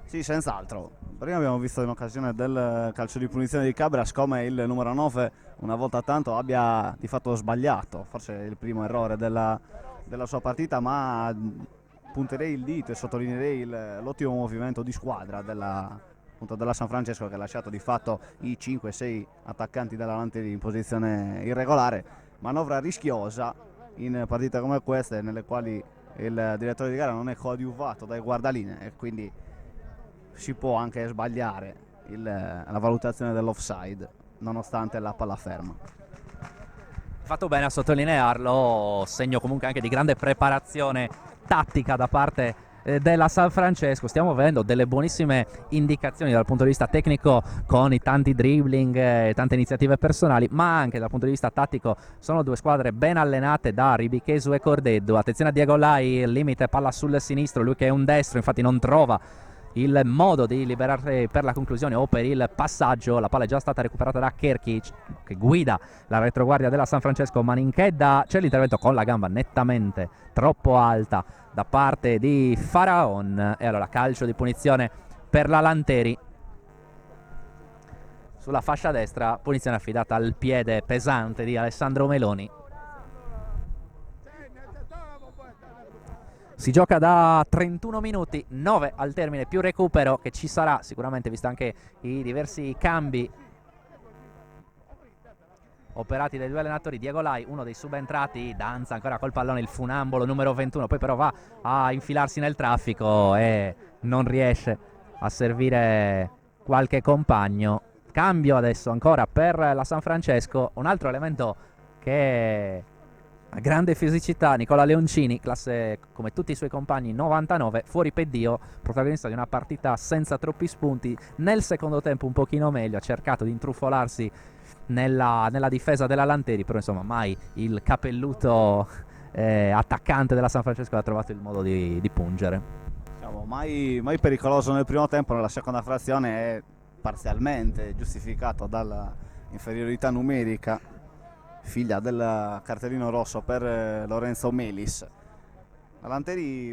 Sì, senz'altro. Prima abbiamo visto in occasione del calcio di punizione di Cabras come il numero 9 una volta tanto abbia di fatto sbagliato, forse il primo errore della sua partita, ma punterei il dito e sottolineerei l'ottimo movimento di squadra della San Francesco, che ha lasciato di fatto i 5-6 attaccanti della Lanteri in posizione irregolare. Manovra rischiosa in partite come queste nelle quali il direttore di gara non è coadiuvato dai guardalinee e quindi si può anche sbagliare la valutazione dell'offside nonostante la palla ferma. Fatto bene a sottolinearlo, segno comunque anche di grande preparazione tattica da parte della San Francesco. Stiamo avendo delle buonissime indicazioni dal punto di vista tecnico con i tanti dribbling e tante iniziative personali, ma anche dal punto di vista tattico sono 2 squadre ben allenate da Ribichesu e Cordeddu. Attenzione a Diego Lai, il limite palla sul sinistro, lui che è un destro infatti non trova il modo di liberare per la conclusione o per il passaggio. La palla è già stata recuperata da Kerkic che guida la retroguardia della San Francesco. Maninchedda, c'è l'intervento con la gamba nettamente troppo alta da parte di Faraon e allora calcio di punizione per la Lanteri sulla fascia destra, punizione affidata al piede pesante di Alessandro Meloni. Si gioca da 31 minuti, 9 al termine più recupero che ci sarà sicuramente visto anche i diversi cambi operati dai 2 allenatori. Diego Lai, uno dei subentrati, danza ancora col pallone, il funambolo numero 21, poi però va a infilarsi nel traffico e non riesce a servire qualche compagno. Cambio adesso ancora per la San Francesco, un altro elemento che A grande fisicità, Nicola Leoncini, classe come tutti i suoi compagni 99, fuori peddio, protagonista di una partita senza troppi spunti. Nel secondo tempo un pochino meglio, ha cercato di intrufolarsi nella difesa della Lanteri, però insomma mai il capelluto attaccante della San Francesco ha trovato il modo di pungere. Diciamo, mai pericoloso nel primo tempo, nella seconda frazione è parzialmente giustificato dalla inferiorità numerica, figlia del cartellino rosso per Lorenzo Melis. La Lanteri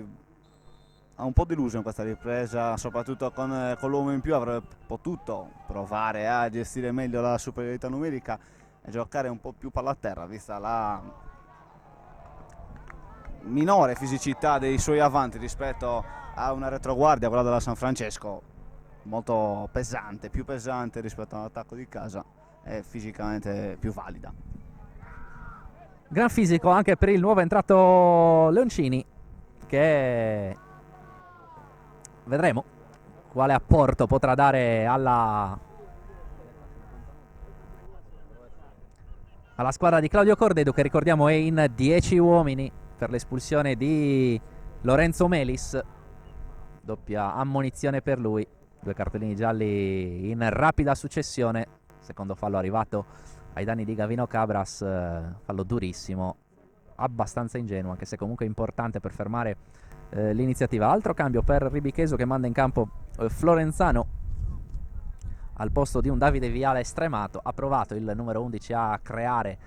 ha un po' deluso in questa ripresa, soprattutto con l'uomo in più avrebbe potuto provare a gestire meglio la superiorità numerica e giocare un po' più palla a terra, vista la minore fisicità dei suoi avanti rispetto a una retroguardia, quella della San Francesco, molto pesante, più pesante rispetto all'attacco di casa e fisicamente più valida. Gran fisico anche per il nuovo entrato Leoncini, che vedremo quale apporto potrà dare alla squadra di Claudio Cordedo, che ricordiamo è in 10 uomini per l'espulsione di Lorenzo Melis. Doppia ammonizione per lui, 2 cartellini gialli in rapida successione. Secondo fallo arrivato ai danni di Gavino Cabras, fallo durissimo, abbastanza ingenuo, anche se comunque importante per fermare l'iniziativa. Altro cambio per Ribicheso, che manda in campo Florenzano al posto di un Davide Viale stremato. Ha provato il numero 11 a creare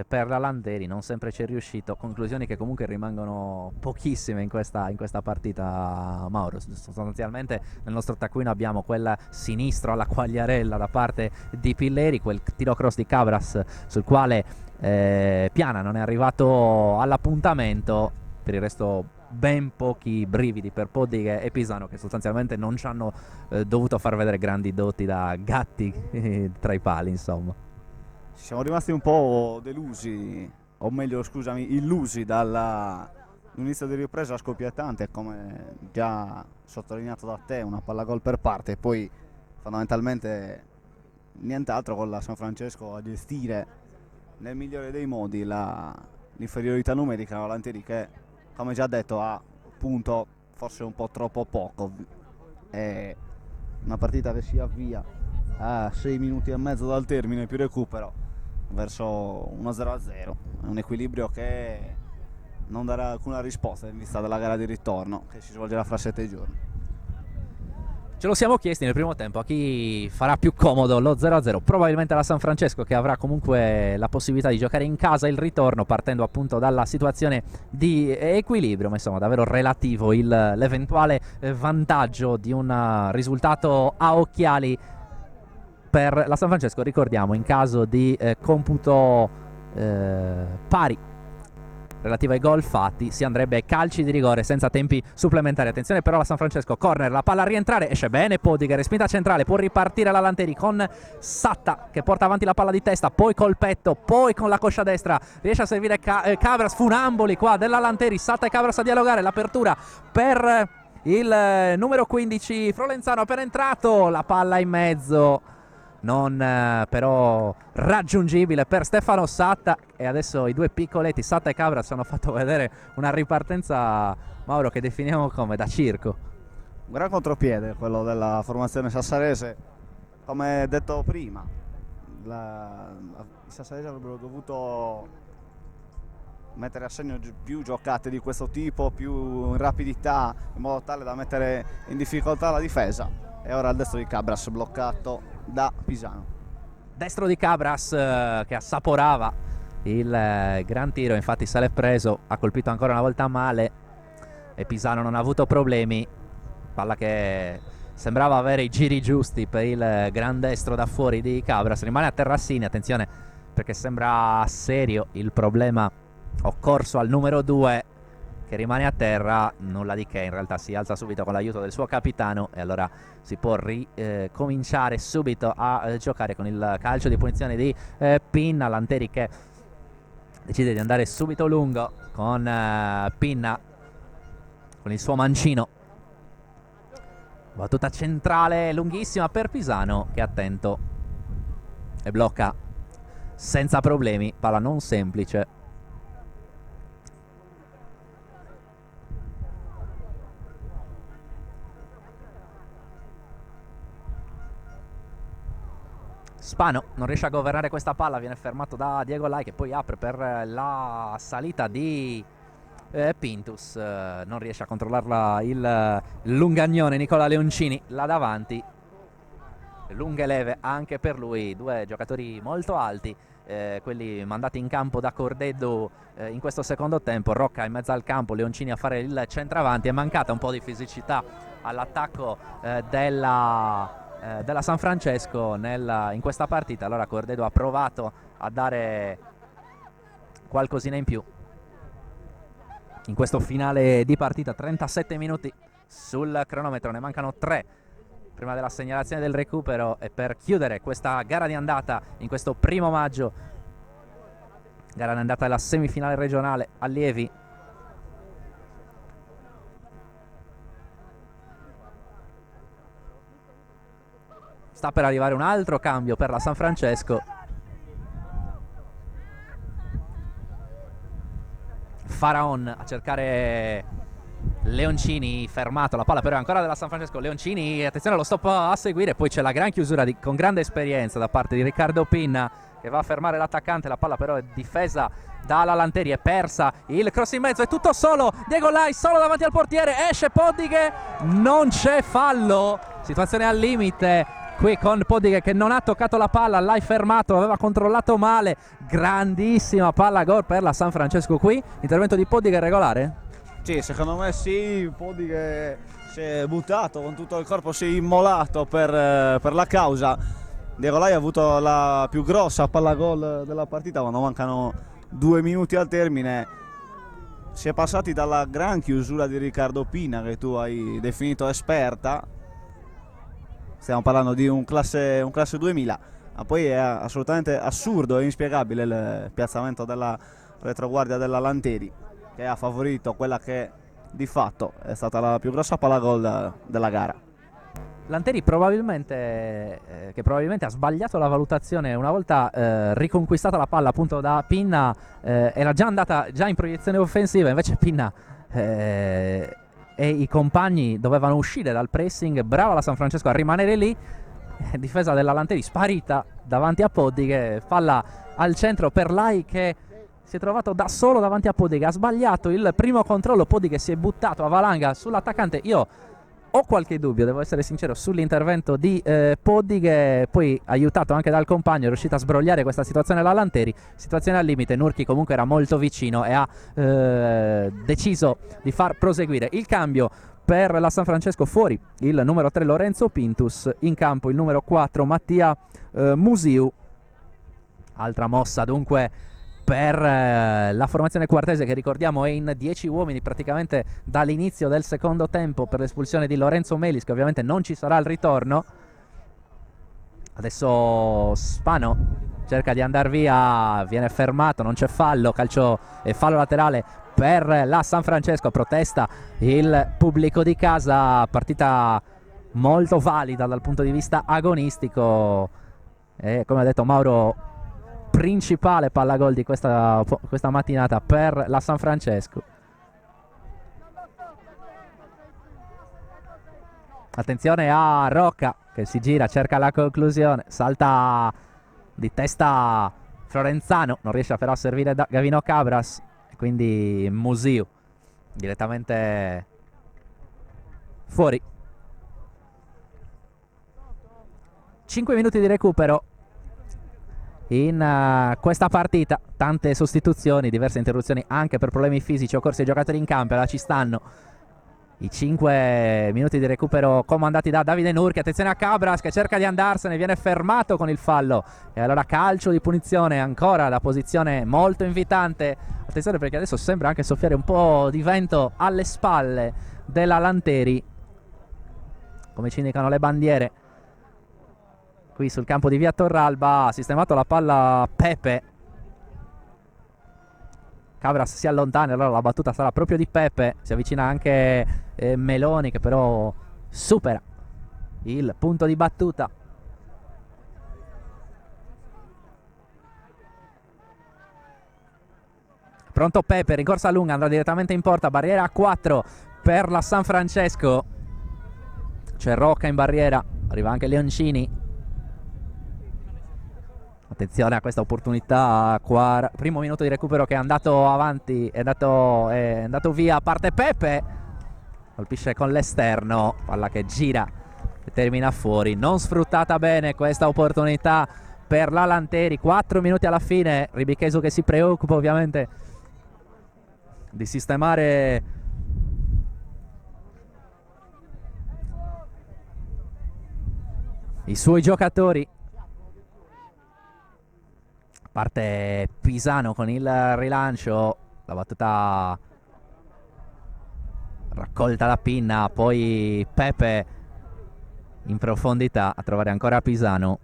per la Lanteri, non sempre ci è riuscito. Conclusioni che comunque rimangono pochissime in questa partita, Mauro. Sostanzialmente nel nostro taccuino abbiamo quel sinistro alla Quagliarella da parte di Pilleri, quel tiro cross di Cabras sul quale Piana non è arrivato all'appuntamento. Per il resto ben pochi brividi per Poddighe e Pisano, che sostanzialmente non ci hanno dovuto far vedere grandi doti da gatti tra i pali, insomma. Siamo rimasti un po' delusi, o meglio scusami, illusi dall'inizio di ripresa scoppiettante, come già sottolineato da te, una palla gol per parte, e poi fondamentalmente nient'altro con la San Francesco a gestire nel migliore dei modi l'inferiorità numerica. La Lanteri, che come già detto ha punto forse un po' troppo poco, è una partita che si avvia a 6 minuti e mezzo dal termine più recupero verso 1-0-0, è un equilibrio che non darà alcuna risposta in vista della gara di ritorno che si svolgerà fra 7 giorni. Ce lo siamo chiesti nel primo tempo a chi farà più comodo lo 0-0. Probabilmente la San Francesco, che avrà comunque la possibilità di giocare in casa il ritorno, partendo appunto dalla situazione di equilibrio, ma insomma davvero relativo l'eventuale vantaggio di un risultato a occhiali per la San Francesco. Ricordiamo, in caso di computo pari relativo ai gol fatti, si andrebbe ai calci di rigore senza tempi supplementari. Attenzione però la San Francesco, corner, la palla a rientrare, esce bene Poddighe, respinta centrale, può ripartire la Lanteri con Satta che porta avanti la palla di testa, poi col petto, poi con la coscia destra, riesce a servire Cabras, funamboli qua della Lanteri, Satta e Cabras a dialogare, l'apertura per il numero 15 Frolenzano, appena entrato, la palla in mezzo, non però raggiungibile per Stefano Satta, e adesso i due piccoletti Satta e Cabras hanno fatto vedere una ripartenza, Mauro, che definiamo come da circo. Un gran contropiede quello della formazione sassarese, come detto prima. I sassaresi avrebbero dovuto mettere a segno più giocate di questo tipo, più in rapidità, in modo tale da mettere in difficoltà la difesa. E ora il destro di Cabras bloccato da Pisano. Destro di Cabras che assaporava il gran tiro, infatti se l'è preso, ha colpito ancora una volta male e Pisano non ha avuto problemi. Palla che sembrava avere i giri giusti per il gran destro da fuori di Cabras, rimane a Terrassini, attenzione perché sembra serio il problema occorso al numero 2 che rimane a terra, nulla di che, in realtà si alza subito con l'aiuto del suo capitano e allora si può ricominciare subito a giocare con il calcio di punizione di Pinna. Lanteri che decide di andare subito lungo con Pinna con il suo mancino, battuta centrale lunghissima per Pisano che è attento e blocca senza problemi, palla non semplice. Spano non riesce a governare questa palla, viene fermato da Diego Lai che poi apre per la salita di Pintus, non riesce a controllarla il lungagnone Nicola Leoncini là davanti. Lunghe leve anche per lui, due giocatori molto alti, quelli mandati in campo da Cordeddu in questo secondo tempo. Rocca in mezzo al campo, Leoncini a fare il centravanti. È mancata un po' di fisicità all'attacco della San Francesco in questa partita. Allora Cordeddu ha provato a dare qualcosina in più in questo finale di partita. 37 minuti sul cronometro, ne mancano 3 prima della segnalazione del recupero e per chiudere questa gara di andata in questo 1 maggio, gara di andata della semifinale regionale allievi. Sta per arrivare un altro cambio per la San Francesco. Faraon a cercare Leoncini, fermato, la palla però è ancora della San Francesco. Leoncini, attenzione allo stop a seguire, poi c'è la gran chiusura con grande esperienza da parte di Riccardo Pinna che va a fermare l'attaccante. La palla però è difesa dalla Lanteri, è persa, il cross in mezzo, è tutto solo Diego Lai, solo davanti al portiere, esce Poddighe, non c'è fallo, situazione al limite qui con Poddighe che non ha toccato la palla. Lai fermato, aveva controllato male, grandissima palla gol per la San Francesco. Qui intervento di Poddighe regolare? Sì, secondo me sì, Poddighe si è buttato con tutto il corpo, si è immolato per la causa. Diego Lai ha avuto la più grossa palla gol della partita quando mancano 2 minuti al termine. Si è passati dalla gran chiusura di Riccardo Pina che tu hai definito esperta, stiamo parlando di un classe 2000, ma poi è assolutamente assurdo e inspiegabile il piazzamento della retroguardia della Lanteri, che ha favorito quella che di fatto è stata la più grossa palla gol della gara. Lanteri probabilmente ha sbagliato la valutazione. Una volta riconquistata la palla appunto da Pinna, era già andata in proiezione offensiva, invece Pinna e i compagni dovevano uscire dal pressing. Brava la San Francesco a rimanere lì, difesa della Lanteri sparita davanti a Poddighe, palla al centro per Lai che si è trovato da solo davanti a Poddighe, ha sbagliato il primo controllo, Poddighe si è buttato a valanga sull'attaccante. Io ho qualche dubbio, devo essere sincero, sull'intervento di Poddighe, poi aiutato anche dal compagno, è riuscito a sbrogliare questa situazione alla Lanteri, situazione al limite. Nurchi comunque era molto vicino e ha deciso di far proseguire il cambio per la San Francesco. Fuori il numero 3 Lorenzo Pintus, in campo il numero 4 Mattia Musiu. Altra mossa dunque per la formazione quartese, che ricordiamo è in 10 uomini praticamente dall'inizio del secondo tempo per l'espulsione di Lorenzo Melis, che ovviamente non ci sarà al ritorno. Adesso Spano cerca di andare via, viene fermato, non c'è fallo, calcio e fallo laterale per la San Francesco. Protesta il pubblico di casa, partita molto valida dal punto di vista agonistico e, come ha detto Mauro, principale palla gol di questa mattinata per la San Francesco. Attenzione a Rocca che si gira, cerca la conclusione, salta di testa Florenzano, non riesce però a servire Gavino Cabras, quindi Musiu direttamente fuori. 5 minuti di recupero in questa partita, tante sostituzioni, diverse interruzioni anche per problemi fisici occorsi ai giocatori in campo. Allora ci stanno i 5 minuti di recupero comandati da Davide Nurchi. Attenzione a Cabras che cerca di andarsene, viene fermato con il fallo e allora calcio di punizione, ancora la posizione molto invitante. Attenzione perché adesso sembra anche soffiare un po' di vento alle spalle della Lanteri, come ci indicano le bandiere. Qui sul campo di Via Torralba ha sistemato la palla Pepe. Cabras si allontana, allora la battuta sarà proprio di Pepe. Si avvicina anche Meloni che però supera il punto di battuta. Pronto Pepe, rincorsa lunga, andrà direttamente in porta, barriera a 4 per la San Francesco. C'è Rocca in barriera, arriva anche Leoncini. Attenzione a questa opportunità, primo minuto di recupero che è andato avanti, è andato via, parte Pepe, colpisce con l'esterno, palla che gira e termina fuori, non sfruttata bene questa opportunità per la Lanteri. 4 minuti alla fine, Ribichesu che si preoccupa ovviamente di sistemare i suoi giocatori. Parte Pisano con il rilancio, la battuta raccolta da Pinna, poi Pepe in profondità a trovare ancora Pisano.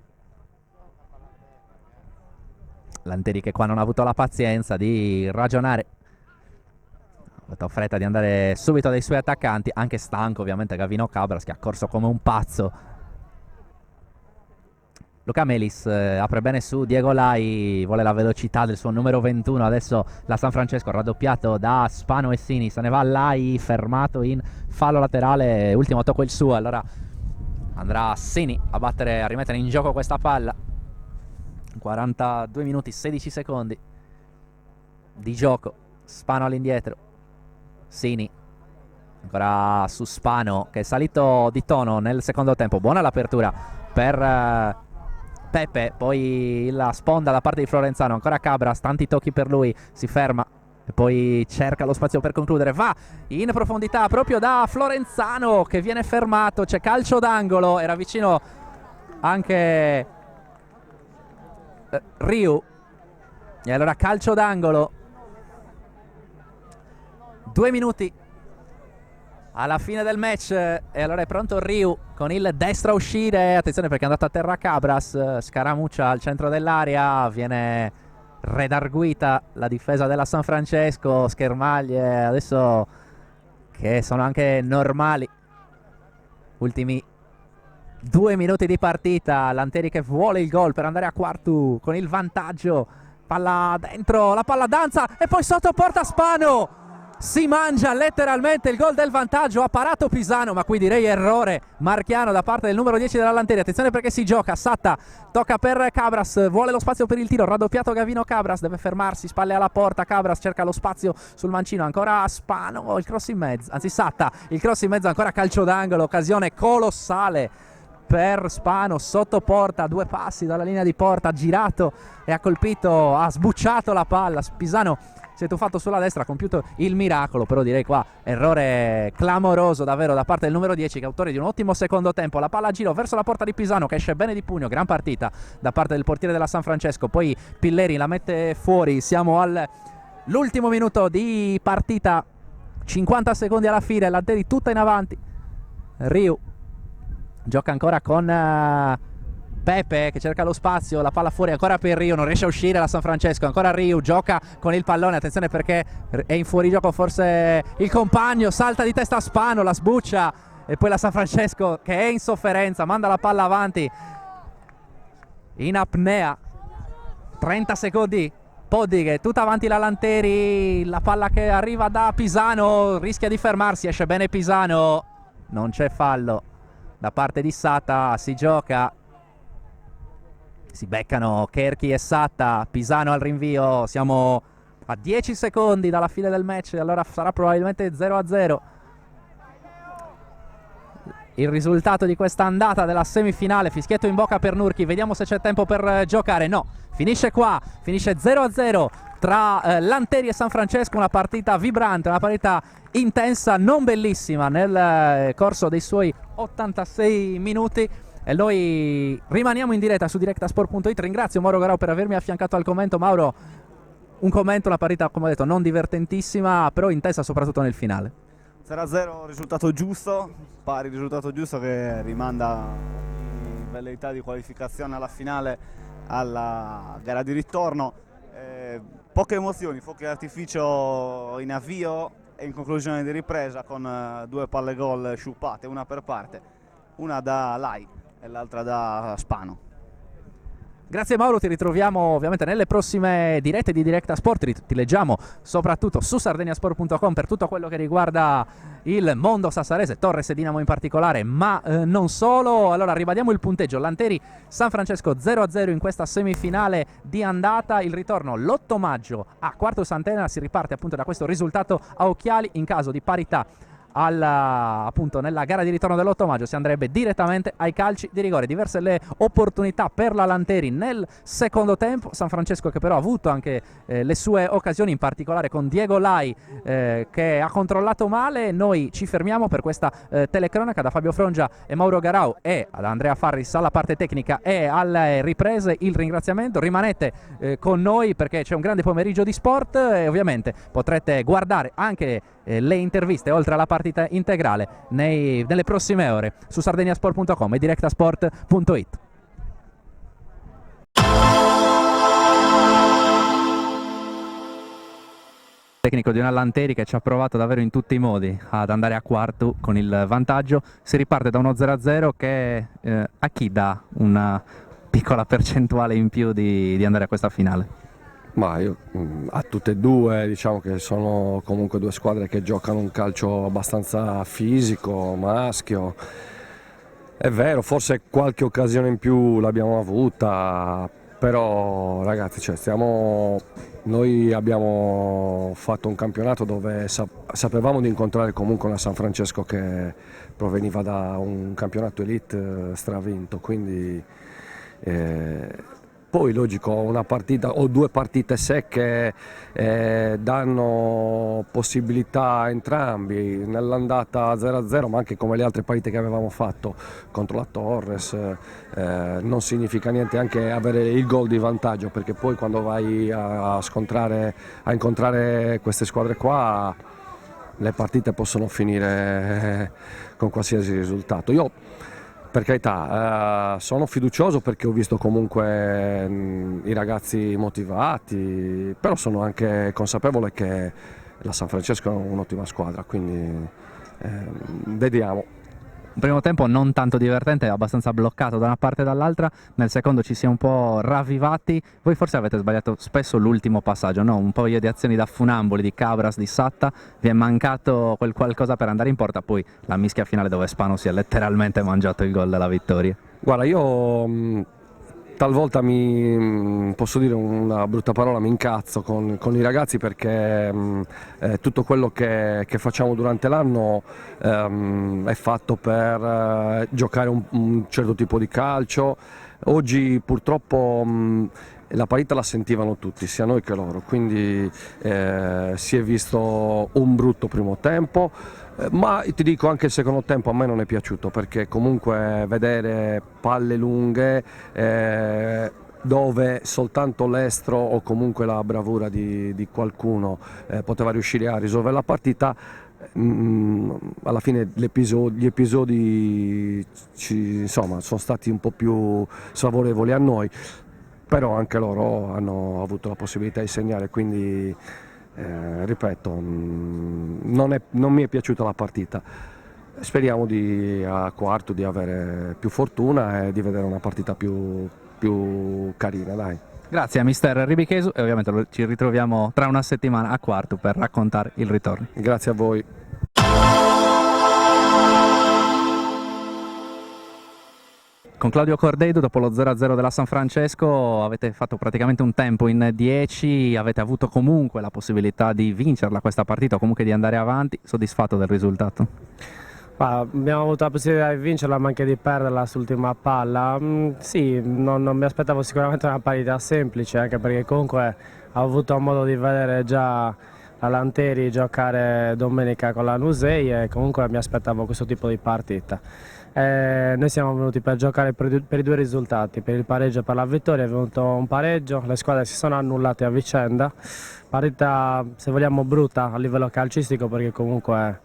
Lanteri che qua non ha avuto la pazienza di ragionare, ha avuto fretta di andare subito dai suoi attaccanti, anche stanco ovviamente Gavino Cabras che ha corso come un pazzo. Luca Melis apre bene su Diego Lai, vuole la velocità del suo numero 21, adesso la San Francesco raddoppiato da Spano e Sini, se ne va Lai fermato in fallo laterale, ultimo tocco il suo, allora andrà Sini a rimettere in gioco questa palla. 42 minuti 16 secondi di gioco, Spano all'indietro, Sini ancora su Spano che è salito di tono nel secondo tempo, buona l'apertura per Pepe, poi la sponda da parte di Florenzano, ancora Cabras, tanti tocchi per lui, si ferma e poi cerca lo spazio per concludere, va in profondità proprio da Florenzano che viene fermato, c'è calcio d'angolo, era vicino anche Ryu e allora calcio d'angolo. 2 minuti alla fine del match e allora è pronto Ryu con il destro a uscire, attenzione perché è andato a terra Cabras, scaramuccia al centro dell'area, viene redarguita la difesa della San Francesco, schermaglie adesso che sono anche normali. Ultimi 2 minuti di partita, Lanteri che vuole il gol per andare a quarto con il vantaggio, palla dentro, la palla danza e poi sotto porta Spano, si mangia letteralmente il gol del vantaggio, ha parato Pisano, ma qui direi errore marchiano da parte del numero 10 della Lanteri. Attenzione perché si gioca, Satta tocca per Cabras, vuole lo spazio per il tiro, raddoppiato Gavino Cabras, deve fermarsi, spalle alla porta, Cabras cerca lo spazio sul mancino, ancora Spano, il cross in mezzo, anzi Satta, il cross in mezzo, ancora calcio d'angolo, occasione colossale per Spano sotto porta, a 2 passi dalla linea di porta, ha girato e ha colpito, ha sbucciato la palla. Pisano si è tuffato sulla destra, ha compiuto il miracolo, però direi qua errore clamoroso davvero da parte del numero 10 che è autore di un ottimo secondo tempo. La palla a giro verso la porta di Pisano che esce bene di pugno, gran partita da parte del portiere della San Francesco, poi Pilleri la mette fuori, siamo all'ultimo minuto di partita, 50 secondi alla fine, Lanteri tutta in avanti, Ryu gioca ancora con Pepe che cerca lo spazio, la palla fuori ancora per Ryu, non riesce a uscire la San Francesco, ancora Ryu gioca con il pallone, attenzione perché è in fuorigioco forse il compagno, salta di testa a Spano, la sbuccia e poi la San Francesco che è in sofferenza, manda la palla avanti in apnea. 30 secondi, Poddighe tutta avanti la Lanteri, la palla che arriva da Pisano, rischia di fermarsi, esce bene Pisano, non c'è fallo da parte di Satta, si gioca, si beccano Cherchi e Satta, Pisano al rinvio, siamo a 10 secondi dalla fine del match, allora sarà probabilmente 0-0 il risultato di questa andata della semifinale. Fischietto in bocca per Nurchi, vediamo se c'è tempo per giocare, no, finisce qua, finisce 0-0 tra Lanteri e San Francesco, una partita vibrante, una partita intensa, non bellissima nel corso dei suoi 86 minuti. E noi rimaniamo in diretta su directasport.it. Ringrazio Mauro Garau per avermi affiancato al commento. Mauro, un commento, una partita come ho detto non divertentissima, però intensa soprattutto nel finale. 0-0, risultato giusto, pari risultato giusto che rimanda ogni velleità di qualificazione alla finale, alla gara di ritorno. Poche emozioni, fuochi d'artificio in avvio e in conclusione di ripresa con 2 palle gol sciupate, una per parte, una da Lai e l'altra da Spano. Grazie Mauro, ti ritroviamo ovviamente nelle prossime dirette di Directa Sport, ti leggiamo soprattutto su sardegnasport.com per tutto quello che riguarda il mondo sassarese, Torres e Dinamo in particolare, ma non solo. Allora ribadiamo il punteggio: Lanteri San Francesco 0-0 in questa semifinale di andata, il ritorno l'8 maggio a Quarto Sant'Elena, si riparte appunto da questo risultato a occhiali. In caso di parità appunto nella gara di ritorno dell'8 maggio si andrebbe direttamente ai calci di rigore. Diverse le opportunità per la Lanteri nel secondo tempo, San Francesco che però ha avuto anche le sue occasioni, in particolare con Diego Lai che ha controllato male. Noi ci fermiamo per questa telecronaca. Da Fabio Frongia e Mauro Garau e ad Andrea Farris alla parte tecnica e alle riprese il ringraziamento. Rimanete con noi perché c'è un grande pomeriggio di sport e ovviamente potrete guardare anche le interviste oltre alla partita integrale nelle prossime ore su sardegnasport.com e directasport.it. Tecnico di una Lanteri che ci ha provato davvero in tutti i modi ad andare a quarto con il vantaggio. Si riparte da uno 0-0 che a chi dà una piccola percentuale in più di andare a questa finale? Ma io a tutte e due, diciamo che sono comunque due squadre che giocano un calcio abbastanza fisico, maschio. È vero, forse qualche occasione in più l'abbiamo avuta, però ragazzi, noi abbiamo fatto un campionato dove sapevamo di incontrare comunque una San Francesco che proveniva da un campionato elite stravinto, quindi poi logico, una partita o due partite secche danno possibilità a entrambi, nell'andata 0-0 ma anche come le altre partite che avevamo fatto contro la Torres, non significa niente anche avere il gol di vantaggio, perché poi quando vai a incontrare queste squadre qua le partite possono finire con qualsiasi risultato. Io per carità, sono fiducioso perché ho visto comunque i ragazzi motivati, però sono anche consapevole che la San Francesco è un'ottima squadra, quindi vediamo. Un primo tempo non tanto divertente, abbastanza bloccato da una parte e dall'altra, nel secondo ci si è un po' ravvivati. Voi forse avete sbagliato spesso l'ultimo passaggio, no? Un po' di azioni da funamboli, di Cabras, di Satta, vi è mancato quel qualcosa per andare in porta, poi la mischia finale dove Spano si è letteralmente mangiato il gol della vittoria. Guarda, io talvolta posso dire una brutta parola, mi incazzo con i ragazzi perché tutto quello che facciamo durante l'anno è fatto per giocare un certo tipo di calcio. Oggi purtroppo la parità la sentivano tutti, sia noi che loro, quindi si è visto un brutto primo tempo. Ma ti dico, anche il secondo tempo a me non è piaciuto, perché comunque vedere palle lunghe dove soltanto l'estro o comunque la bravura di qualcuno poteva riuscire a risolvere la partita, alla fine gli episodi insomma, sono stati un po' più sfavorevoli a noi, però anche loro hanno avuto la possibilità di segnare, quindi ripeto, non mi è piaciuta la partita. Speriamo a quarto di avere più fortuna e di vedere una partita più carina, dai. Grazie a mister Ribichesu e ovviamente ci ritroviamo tra una settimana a quarto per raccontare il ritorno. Grazie a voi. Con Claudio Cordedo, dopo lo 0-0 della San Francesco, avete fatto praticamente un tempo in 10, avete avuto comunque la possibilità di vincerla questa partita o comunque di andare avanti. Soddisfatto del risultato? Abbiamo avuto la possibilità di vincerla ma anche di perderla sull'ultima palla. Sì, non mi aspettavo sicuramente una partita semplice, anche perché comunque ho avuto modo di vedere già la Lanteri giocare domenica con la Nusei e comunque mi aspettavo questo tipo di partita. Noi siamo venuti per giocare per i due risultati, per il pareggio e per la vittoria. È venuto un pareggio, le squadre si sono annullate a vicenda, partita se vogliamo brutta a livello calcistico, perché comunque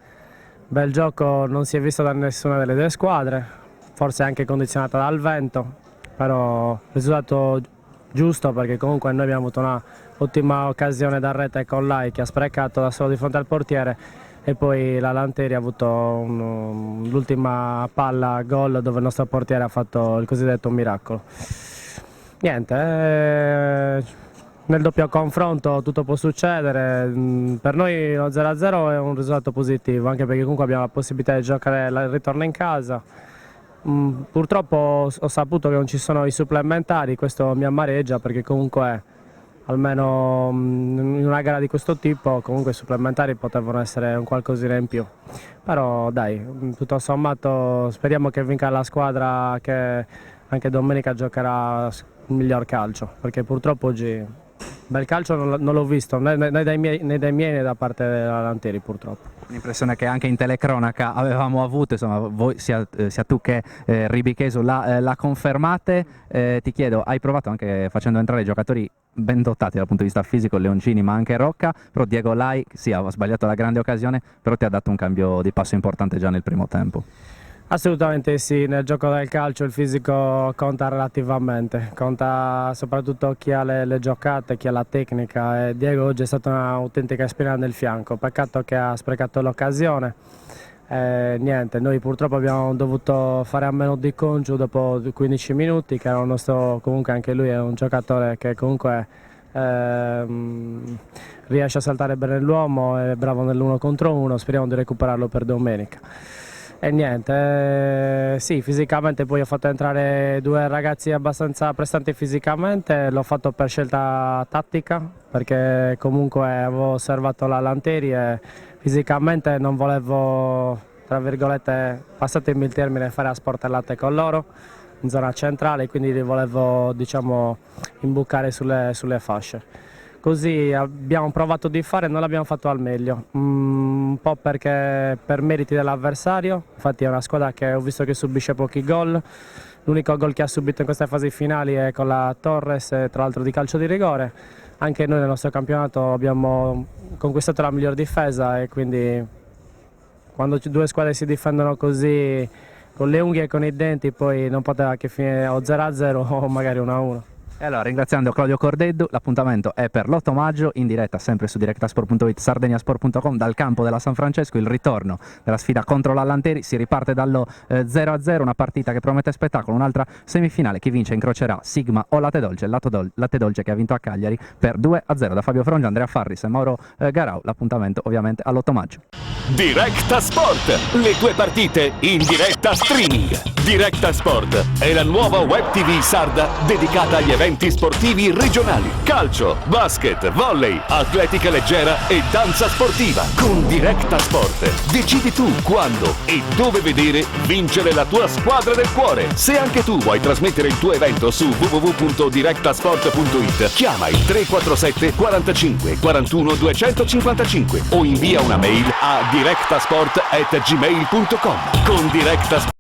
bel gioco non si è visto da nessuna delle due squadre, forse anche condizionata dal vento, però risultato giusto, perché comunque noi abbiamo avuto un'ottima occasione da rete con Lai che ha sprecato da solo di fronte al portiere, e poi la Lanteri ha avuto l'ultima palla gol dove il nostro portiere ha fatto il cosiddetto miracolo. Niente, nel doppio confronto tutto può succedere. Per noi lo 0-0 è un risultato positivo, anche perché comunque abbiamo la possibilità di giocare il ritorno in casa. Purtroppo ho saputo che non ci sono i supplementari, questo mi amareggia perché comunque almeno in una gara di questo tipo comunque i supplementari potevano essere un qualcosina in più. Però dai, tutto sommato speriamo che vinca la squadra che anche domenica giocherà il miglior calcio, perché purtroppo oggi bel calcio non l'ho visto né dai miei né da parte della Lanteri, purtroppo. L'impressione che anche in telecronaca avevamo avuto, insomma, voi sia tu che Ribichesu la confermate. Ti chiedo, hai provato anche facendo entrare giocatori ben dotati dal punto di vista fisico, Leoncini ma anche Rocca, però Diego Lai, sì, ha sbagliato la grande occasione, però ti ha dato un cambio di passo importante già nel primo tempo. Assolutamente sì, nel gioco del calcio il fisico conta relativamente, conta soprattutto chi ha le giocate, chi ha la tecnica, e Diego oggi è stata un'autentica spina nel fianco, peccato che ha sprecato l'occasione. Niente, noi purtroppo abbiamo dovuto fare a meno di Congiu dopo 15 minuti, che era un nostro, comunque anche lui è un giocatore che comunque riesce a saltare bene l'uomo, è bravo nell'1 contro 1, speriamo di recuperarlo per domenica. E niente, sì, fisicamente poi ho fatto entrare due ragazzi abbastanza prestanti fisicamente, l'ho fatto per scelta tattica, perché comunque avevo osservato la Lanteri e fisicamente non volevo, tra virgolette, passatemi il termine, fare a sportellate con loro in zona centrale, quindi li volevo, diciamo, imbucare sulle fasce. Così abbiamo provato di fare, non l'abbiamo fatto al meglio, un po' perché per meriti dell'avversario, infatti è una squadra che ho visto che subisce pochi gol, l'unico gol che ha subito in queste fasi finali è con la Torres, tra l'altro di calcio di rigore. Anche noi nel nostro campionato abbiamo conquistato la miglior difesa e quindi quando due squadre si difendono così con le unghie e con i denti poi non poteva che finire o 0-0 o magari 1-1. E allora, ringraziando Claudio Cordeddu, l'appuntamento è per l'8 maggio in diretta sempre su directasport.it, sardegnasport.com, dal campo della San Francesco, il ritorno della sfida contro la Lanteri. Si riparte dallo 0-0, una partita che promette spettacolo, un'altra semifinale. Chi vince incrocerà Sigma o Latte Dolce, Latte Dolce che ha vinto a Cagliari per 2-0. Da Fabio Frongia, Andrea Farris e Mauro Garau, l'appuntamento ovviamente all'8 maggio. Directa Sport, le tue partite in diretta streaming. Directa Sport è la nuova web TV sarda dedicata agli eventi sportivi regionali. Calcio, basket, volley, atletica leggera e danza sportiva. Con Directa Sport decidi tu quando e dove vedere vincere la tua squadra del cuore. Se anche tu vuoi trasmettere il tuo evento su www.directasport.it, chiama il 347 45 41 255 o invia una mail a directasport@gmail.com. Con Directa Sport